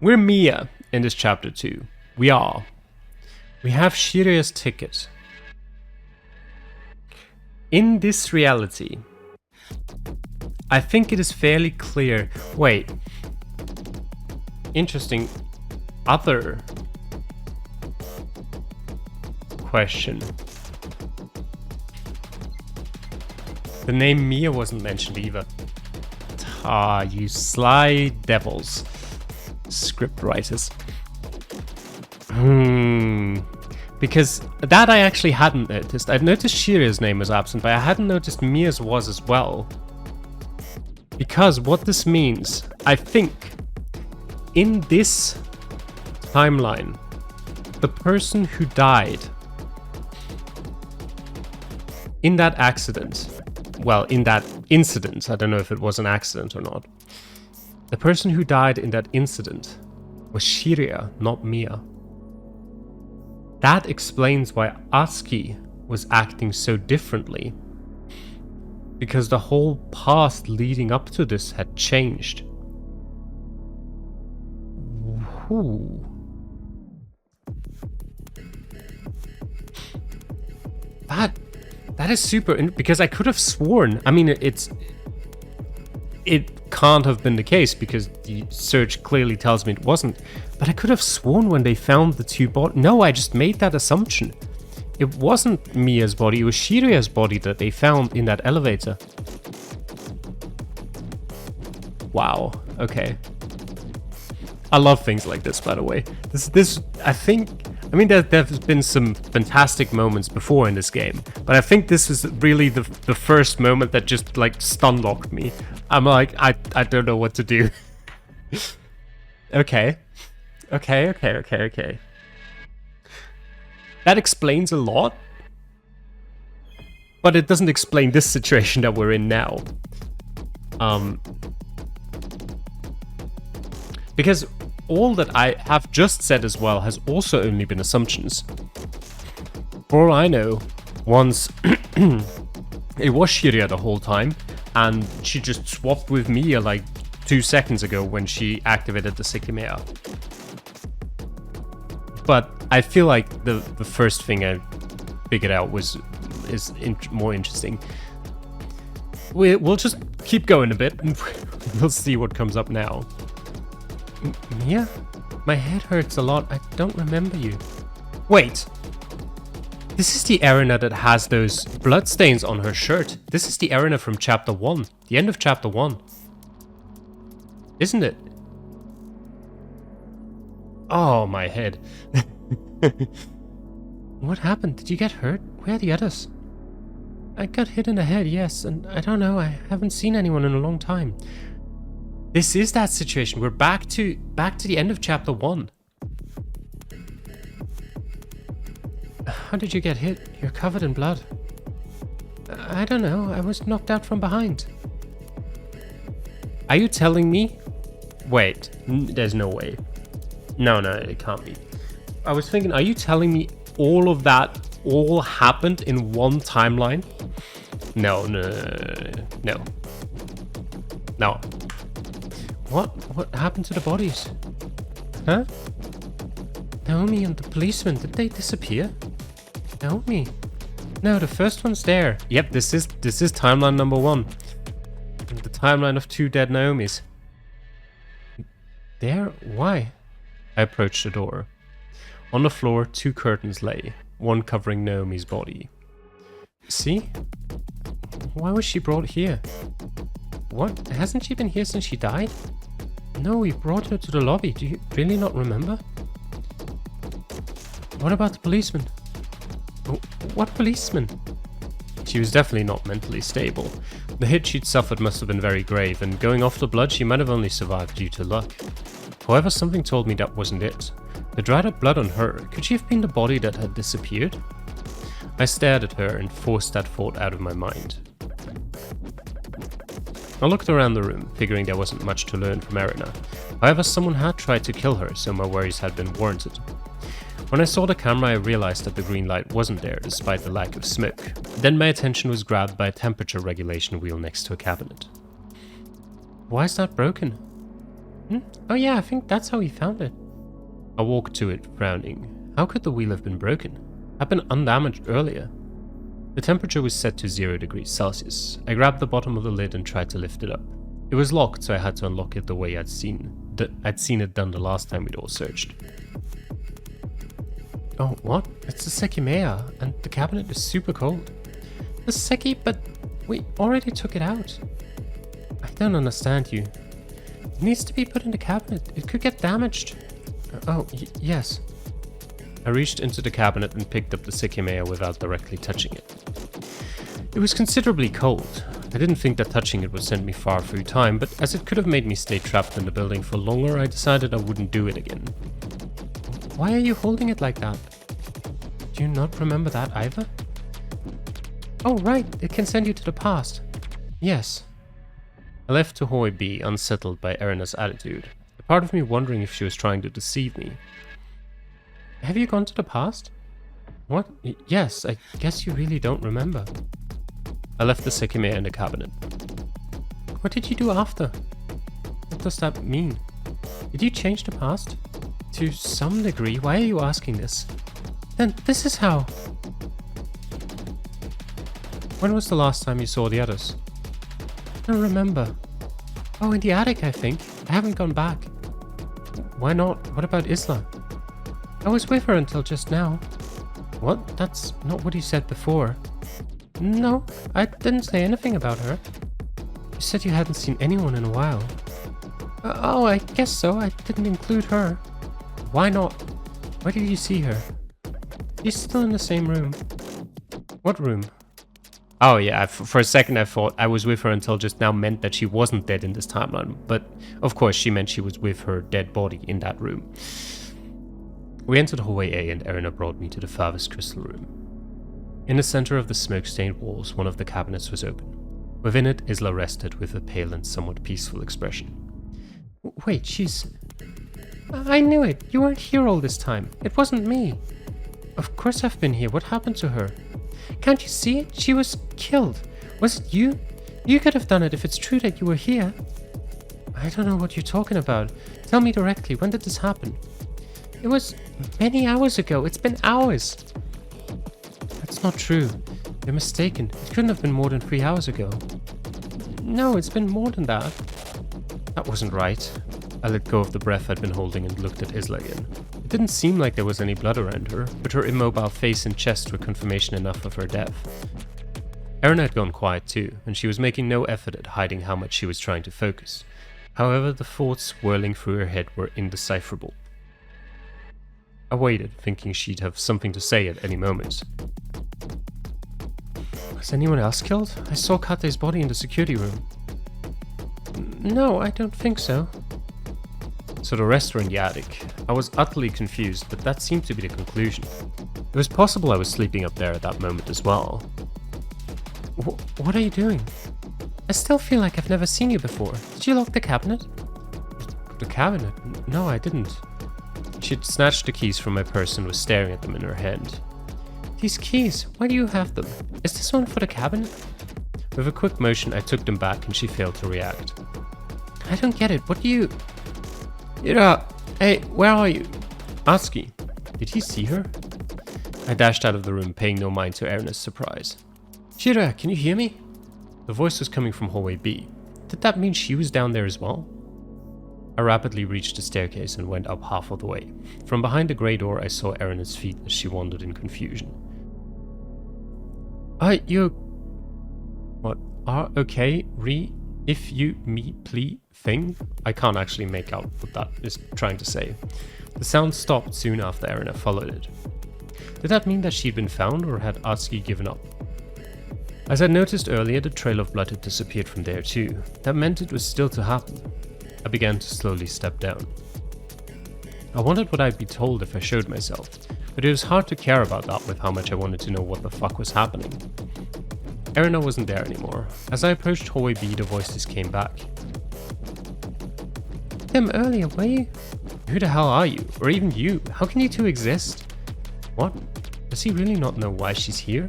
We're Mia in this chapter 2. We are. We have Shiria's ticket. In this reality, I think it is fairly clear. Wait. interesting other question. The name Mia wasn't mentioned either. Ah, you sly devils. Script writers. Because that I actually hadn't noticed. I'd noticed Shiria's name was absent, but I hadn't noticed Mia's was as well. Because what this means, I think, in this timeline, the person who died in that accident, well, in that incident, I don't know if it was an accident or not, the person who died in that incident was Shiria, not Mia. That explains why Asuki was acting so differently. Because the whole past leading up to this had changed. Ooh. That is super, because I could have sworn, I mean, it can't have been the case because the search clearly tells me it wasn't, but I could have sworn when they found the two bodies, no, I just made that assumption. It wasn't Mia's body, it was Shiria's body that they found in that elevator. Wow, okay. I love things like this, by the way. This I think, I mean, there's been some fantastic moments before in this game, but I think this is really the first moment that just, like, stun-locked me. I'm like, I don't know what to do. Okay. That explains a lot, but it doesn't explain this situation that we're in now. Because all that I have just said as well has also only been assumptions. For all I know, once it was Shiria the whole time, and she just swapped with Mia like 2 seconds ago when she activated the Sekimeiya. But I feel like the first thing I figured out is more interesting. We'll just keep going a bit, and we'll see what comes up now. Mia? My head hurts a lot. I don't remember you. Wait. This is the arena that has those bloodstains on her shirt. This is the arena from chapter 1. The end of chapter 1. Isn't it? Oh, my head. What happened? Did you get hurt? Where are the others? I got hit in the head, yes, and I don't know. I haven't seen anyone in a long time. This is that situation. We're back to the end of chapter 1. How did you get hit? You're covered in blood. I don't know. I was knocked out from behind. Are you telling me? Wait, there's no way. No, it can't be. I was thinking, are you telling me all of that all happened in one timeline? No. What happened to the bodies? Huh? Naomi and the policeman, did they disappear? Naomi? No, the first one's there. Yep, this is timeline number 1. The timeline of 2 dead Naomis. There? Why? I approached the door. On the floor, 2 curtains lay, one covering Naomi's body. See? Why was she brought here? What? Hasn't she been here since she died? No, we brought her to the lobby. Do you really not remember? What about the policeman? What policeman? She was definitely not mentally stable. The hit she'd suffered must have been very grave, and going off the blood, she might have only survived due to luck. However, something told me that wasn't it. The dried up blood on her, could she have been the body that had disappeared? I stared at her and forced that thought out of my mind. I looked around the room, figuring there wasn't much to learn from Erina. However, someone had tried to kill her, so my worries had been warranted. When I saw the camera, I realized that the green light wasn't there, despite the lack of smoke. Then my attention was grabbed by a temperature regulation wheel next to a cabinet. Why is that broken? Oh yeah, I think that's how he found it. I walked to it, frowning. How could the wheel have been broken? I'd been undamaged earlier. The temperature was set to 0 degrees Celsius. I grabbed the bottom of the lid and tried to lift it up. It was locked, so I had to unlock it the way I'd seen I'd seen it done the last time we'd all searched. Oh, what? It's the Sekimeiya, and the cabinet is super cold. The Seki, but we already took it out. I don't understand you. It needs to be put in the cabinet. It could get damaged. Yes. I reached into the cabinet and picked up the Sekimeiya without directly touching it. It was considerably cold. I didn't think that touching it would send me far through time, but as it could have made me stay trapped in the building for longer, I decided I wouldn't do it again. Why are you holding it like that? Do you not remember that either? Oh, right, it can send you to the past. Yes. I left to Hoi B unsettled by Erina's attitude, a part of me wondering if she was trying to deceive me. Have you gone to the past? What? Yes, I guess you really don't remember. I left the Sekimeiya in the cabinet. What did you do after? What does that mean? Did you change the past? To some degree, why are you asking this? Then this is how. When was the last time you saw the others? I don't remember. Oh, in the attic, I think. I haven't gone back. Why not? What about Isla? I was with her until just now. What? That's not what you said before. No, I didn't say anything about her. You said you hadn't seen anyone in a while. Oh, I guess so. I didn't include her. Why not? Where did you see her? She's still in the same room. What room? Oh yeah, for a second I thought I was with her until just now meant that she wasn't dead in this timeline, but of course she meant she was with her dead body in that room. We entered hallway A and Erina brought me to the farthest crystal room. In the center of the smoke-stained walls, one of the cabinets was open. Within it, Isla rested with a pale and somewhat peaceful expression. Wait, she's... I knew it! You weren't here all this time. It wasn't me. Of course I've been here. What happened to her? Can't you see it? She was killed. Was it you? You could have done it if it's true that you were here. I don't know what you're talking about. Tell me directly, when did this happen? It was many hours ago. It's been hours. That's not true. You're mistaken. It couldn't have been more than 3 hours ago. No, it's been more than that. That wasn't right. I let go of the breath I'd been holding and looked at Isla again. It didn't seem like there was any blood around her, but her immobile face and chest were confirmation enough of her death. Erina had gone quiet too, and she was making no effort at hiding how much she was trying to focus. However, the thoughts swirling through her head were indecipherable. I waited, thinking she'd have something to say at any moment. Was anyone else killed? I saw Kate's body in the security room. No, I don't think so. So the rest were in the attic. I was utterly confused, but that seemed to be the conclusion. It was possible I was sleeping up there at that moment as well. What are you doing? I still feel like I've never seen you before. Did you lock the cabinet? The cabinet? No, I didn't. She'd snatched the keys from my purse and was staring at them in her hand. These keys, why do you have them? Is this one for the cabinet? With a quick motion, I took them back and she failed to react. I don't get it. What do you... Ira! Hey, where are you? Atsuki. Did he see her? I dashed out of the room, paying no mind to Erina's surprise. Shira, can you hear me? The voice was coming from hallway B. Did that mean she was down there as well? I rapidly reached the staircase and went up half of the way. From behind the grey door, I saw Erina's feet as she wandered in confusion. You... What? Okay, if you, me, plea, thing? I can't actually make out what that is trying to say. The sound stopped soon after Erina followed it. Did that mean that she'd been found, or had Atsuki given up? As I noticed earlier, the trail of blood had disappeared from there too. That meant it was still to happen. I began to slowly step down. I wondered what I'd be told if I showed myself, but it was hard to care about that with how much I wanted to know what the fuck was happening. Erina wasn't there anymore. As I approached hallway B, the voices came back. Them earlier, were you? Who the hell are you? Or even you? How can you two exist? What? Does he really not know why she's here?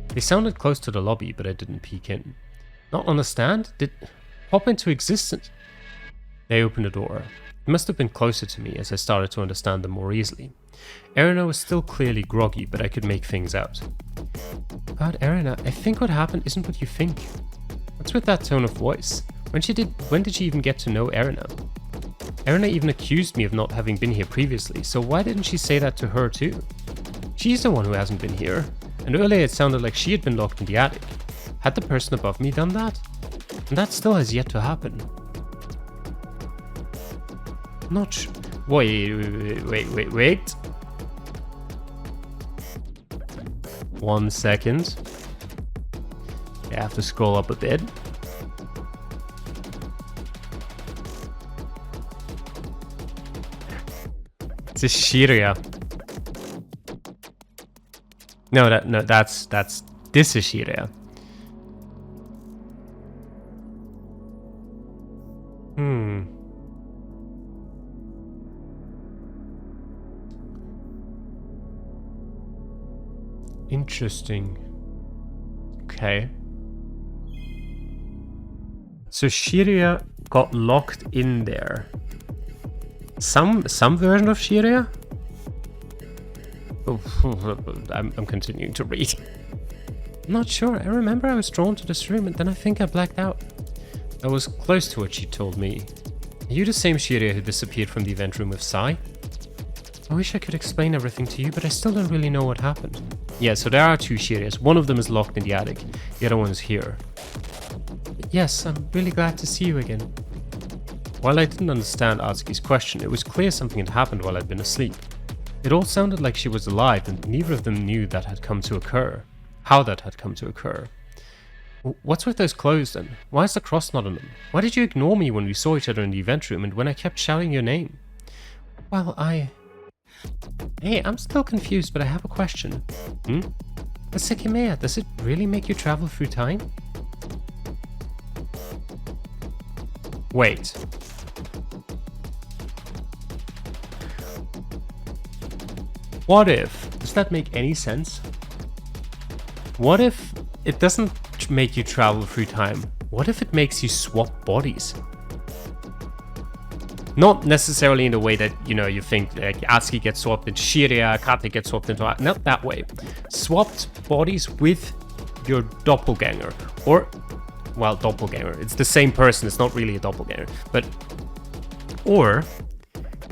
They sounded close to the lobby, but I didn't peek in. Not understand? Did pop into existence? They opened the door. It must have been closer to me as I started to understand them more easily. Erina was still clearly groggy, but I could make things out. About Erina, I think what happened isn't what you think. What's with that tone of voice? When did she even get to know Erina? Erina even accused me of not having been here previously, so why didn't she say that to her too? She's the one who hasn't been here, and earlier it sounded like she had been locked in the attic. Had the person above me done that? And that still has yet to happen. Not wait. 1 second. I have to scroll up a bit. It's a Shiria. No, that's this is Shiria. Interesting. Okay. So Shiria got locked in there. Some version of Shiria? Oh, I'm continuing to read. Not sure. I remember I was drawn to this room and then I think I blacked out. I was close to what she told me. Are you the same Shiria who disappeared from the event room with Sai? I wish I could explain everything to you, but I still don't really know what happened. Yeah, so there are 2 Shirias. One of them is locked in the attic. The other one is here. But yes, I'm really glad to see you again. While I didn't understand Atsuki's question, it was clear something had happened while I'd been asleep. It all sounded like she was alive, and neither of them knew that had come to occur. How that had come to occur. What's with those clothes then? Why is the cross not on them? Why did you ignore me when we saw each other in the event room and when I kept shouting your name? Well, Hey, I'm still confused, but I have a question. The Sekimeiya, does it really make you travel through time? Wait. What if? Does that make any sense? What if it doesn't make you travel through time? What if it makes you swap bodies? Not necessarily in the way that, you think like Atsuki gets swapped into Shiria, Kate gets swapped into... Not that way. Swapped bodies with your doppelganger. Or, well, doppelganger. It's the same person, it's not really a doppelganger. But, or,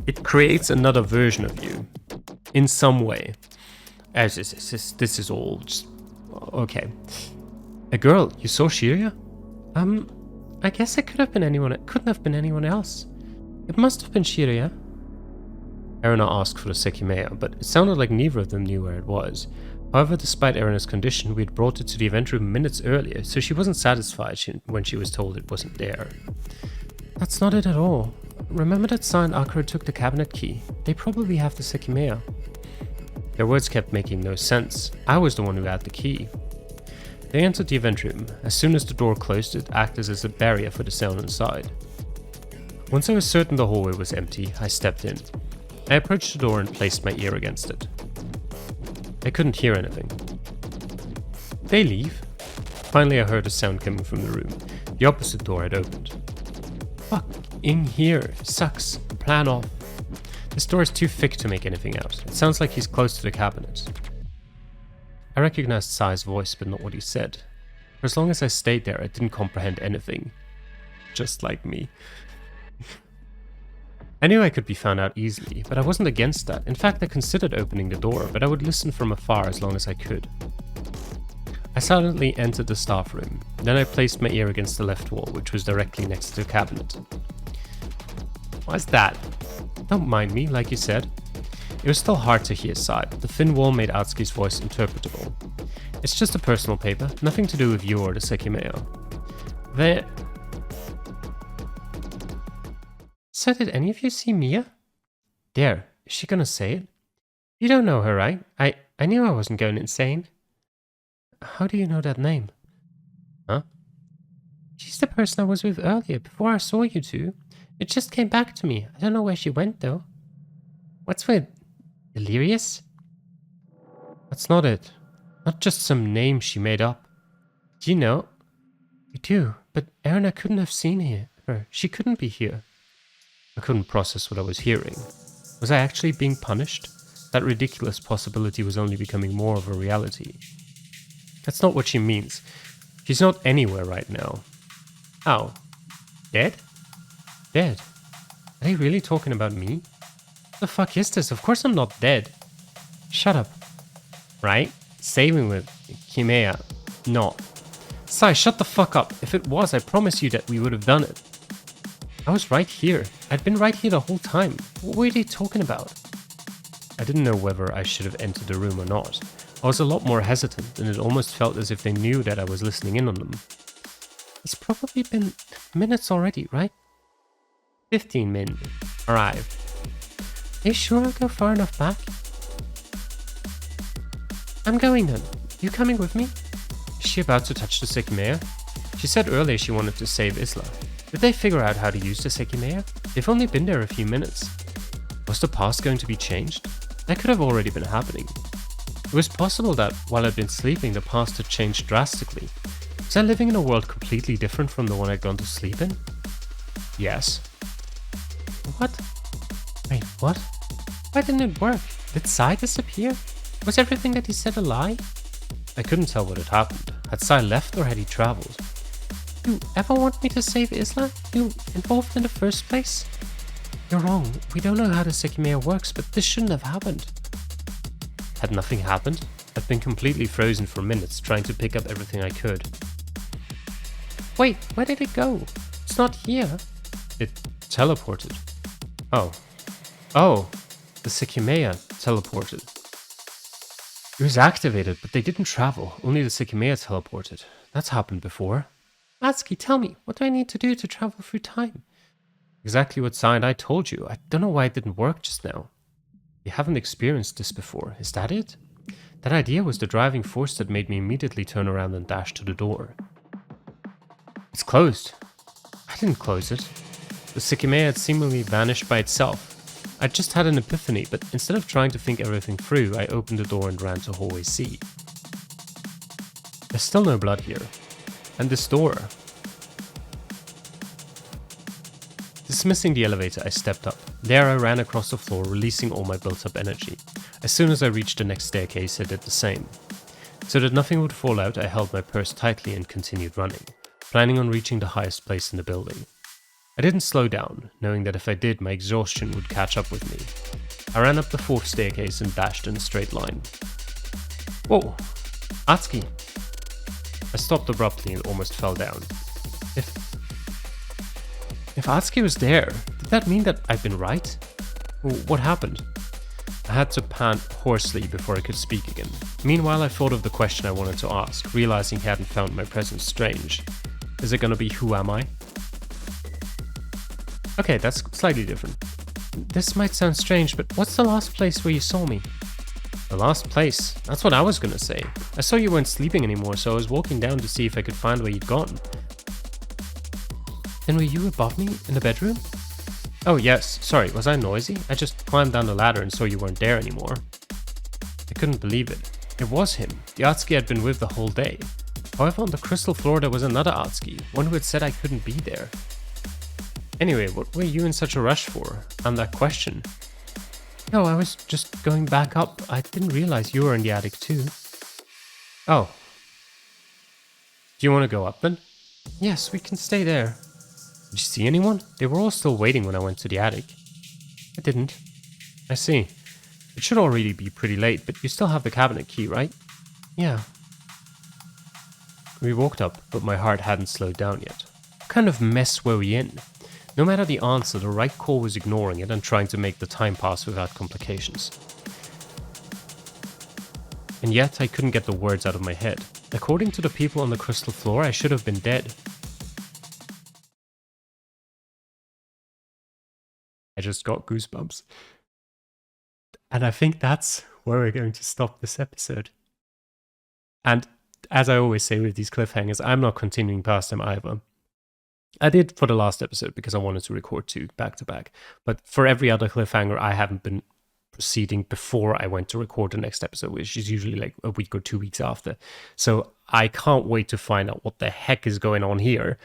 it creates another version of you. In some way. As this is all just... Okay. A girl, you saw Shiria? I guess it could have been anyone... It couldn't have been anyone else. It must have been Shiria. Erina asked for the Sekimeiya, but it sounded like neither of them knew where it was. However, despite Erina's condition, we had brought it to the event room minutes earlier, so she wasn't satisfied when she was told it wasn't there. That's not it at all. Remember that Sai and Akira took the cabinet key? They probably have the Sekimeiya. Their words kept making no sense. I was the one who had the key. They entered the event room. As soon as the door closed, it acted as a barrier for the sound inside. Once I was certain the hallway was empty, I stepped in. I approached the door and placed my ear against it. I couldn't hear anything. They leave? Finally I heard a sound coming from the room. The opposite door had opened. Fuck, in here. Sucks. Plan off. This door is too thick to make anything out. It sounds like he's close to the cabinet. I recognized Sai's voice, but not what he said. For as long as I stayed there, I didn't comprehend anything. Just like me. I knew I could be found out easily, but I wasn't against that. In fact, I considered opening the door, but I would listen from afar as long as I could. I silently entered the staff room. Then I placed my ear against the left wall, which was directly next to the cabinet. What's that? Don't mind me, like you said. It was still hard to hear Sai, but the thin wall made Atsuki's voice interpretable. It's just a personal paper, nothing to do with you or the Sekimeiya. So did any of you see Mia? There, is she gonna say it? You don't know her, right? I knew I wasn't going insane. How do you know that name? Huh? She's the person I was with earlier, before I saw you two. It just came back to me. I don't know where she went, though. What's with... Delirious? That's not it. Not just some name she made up. Do you know? I do, but Erina couldn't have seen her. She couldn't be here. I couldn't process what I was hearing. Was I actually being punished? That ridiculous possibility was only becoming more of a reality. That's not what she means. She's not anywhere right now. How? Dead? Dead. Are they really talking about me? What the fuck is this? Of course I'm not dead. Shut up. Right? Saving with Sekimeiya. No. Sai, shut the fuck up. If it was, I promise you that we would have done it. I was right here. I'd been right here the whole time. What were they talking about? I didn't know whether I should have entered the room or not. I was a lot more hesitant, and it almost felt as if they knew that I was listening in on them. It's probably been minutes already, right? 15 min. Arrived. Are you sure I'll go far enough back? I'm going then. You coming with me? Is she about to touch the Sekimeiya? She said earlier she wanted to save Isla. Did they figure out how to use the Sekimeiya? They've only been there a few minutes. Was the past going to be changed? That could have already been happening. It was possible that, while I'd been sleeping, the past had changed drastically. Was I living in a world completely different from the one I'd gone to sleep in? Yes. What? Wait, what? Why didn't it work? Did Sai disappear? Was everything that he said a lie? I couldn't tell what had happened. Had Sai left or had he travelled? You ever want me to save Isla? You involved in the first place? You're wrong. We don't know how the Sekimeiya works, but this shouldn't have happened. Had nothing happened? I'd been completely frozen for minutes, trying to pick up everything I could. Wait, where did it go? It's not here. It teleported. Oh. Oh, the Sekimeiya teleported. It was activated, but they didn't travel. Only the Sekimeiya teleported. That's happened before. Atsuki, tell me, what do I need to do to travel through time? Exactly what Sai and I told you. I don't know why it didn't work just now. You haven't experienced this before, is that it? That idea was the driving force that made me immediately turn around and dash to the door. It's closed. I didn't close it. The Sekimeiya had seemingly vanished by itself. I'd just had an epiphany, but instead of trying to think everything through, I opened the door and ran to hallway C. There's still no blood here. And this door. Dismissing the elevator, I stepped up. There I ran across the floor, releasing all my built-up energy. As soon as I reached the next staircase, I did the same. So that nothing would fall out, I held my purse tightly and continued running, planning on reaching the highest place in the building. I didn't slow down, knowing that if I did, my exhaustion would catch up with me. I ran up the 4th staircase and dashed in a straight line. Whoa! Atsuki! I stopped abruptly and almost fell down. If Atsuki was there, did that mean that I'd been right? What happened? I had to pant hoarsely before I could speak again. Meanwhile, I thought of the question I wanted to ask, realizing he hadn't found my presence strange. Is it gonna be who am I? Okay, that's slightly different. This might sound strange, but what's the last place where you saw me? The last place? That's what I was gonna say. I saw you weren't sleeping anymore, so I was walking down to see if I could find where you'd gone. Then were you above me in the bedroom? Oh yes, sorry, was I noisy? I just climbed down the ladder and saw you weren't there anymore. I couldn't believe it. It was him, the Atsuki I'd been with the whole day. However, on the crystal floor there was another Atsuki, one who had said I couldn't be there. Anyway, what were you in such a rush for? And that question? No, I was just going back up. I didn't realize you were in the attic too. Oh. Do you want to go up then? Yes, we can stay there. Did you see anyone? They were all still waiting when I went to the attic. I didn't. I see. It should already be pretty late, but you still have the cabinet key, right? Yeah. We walked up, but my heart hadn't slowed down yet. What kind of mess were we in? No matter the answer, the right call was ignoring it and trying to make the time pass without complications. And yet, I couldn't get the words out of my head. According to the people on the crystal floor, I should have been dead. I just got goosebumps. And I think that's where we're going to stop this episode. And as I always say with these cliffhangers, I'm not continuing past them either. I did for the last episode because I wanted to record 2 back to back. But for every other cliffhanger, I haven't been proceeding before I went to record the next episode, which is usually like a week or 2 weeks after. So I can't wait to find out what the heck is going on here.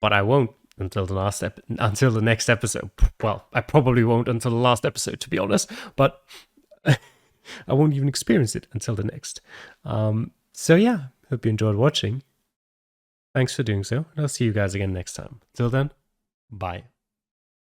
But I won't until the next episode. Well, I probably won't until the last episode, to be honest. But I won't even experience it until the next. So yeah, hope you enjoyed watching. Thanks for doing so, and I'll see you guys again next time. Till then, bye.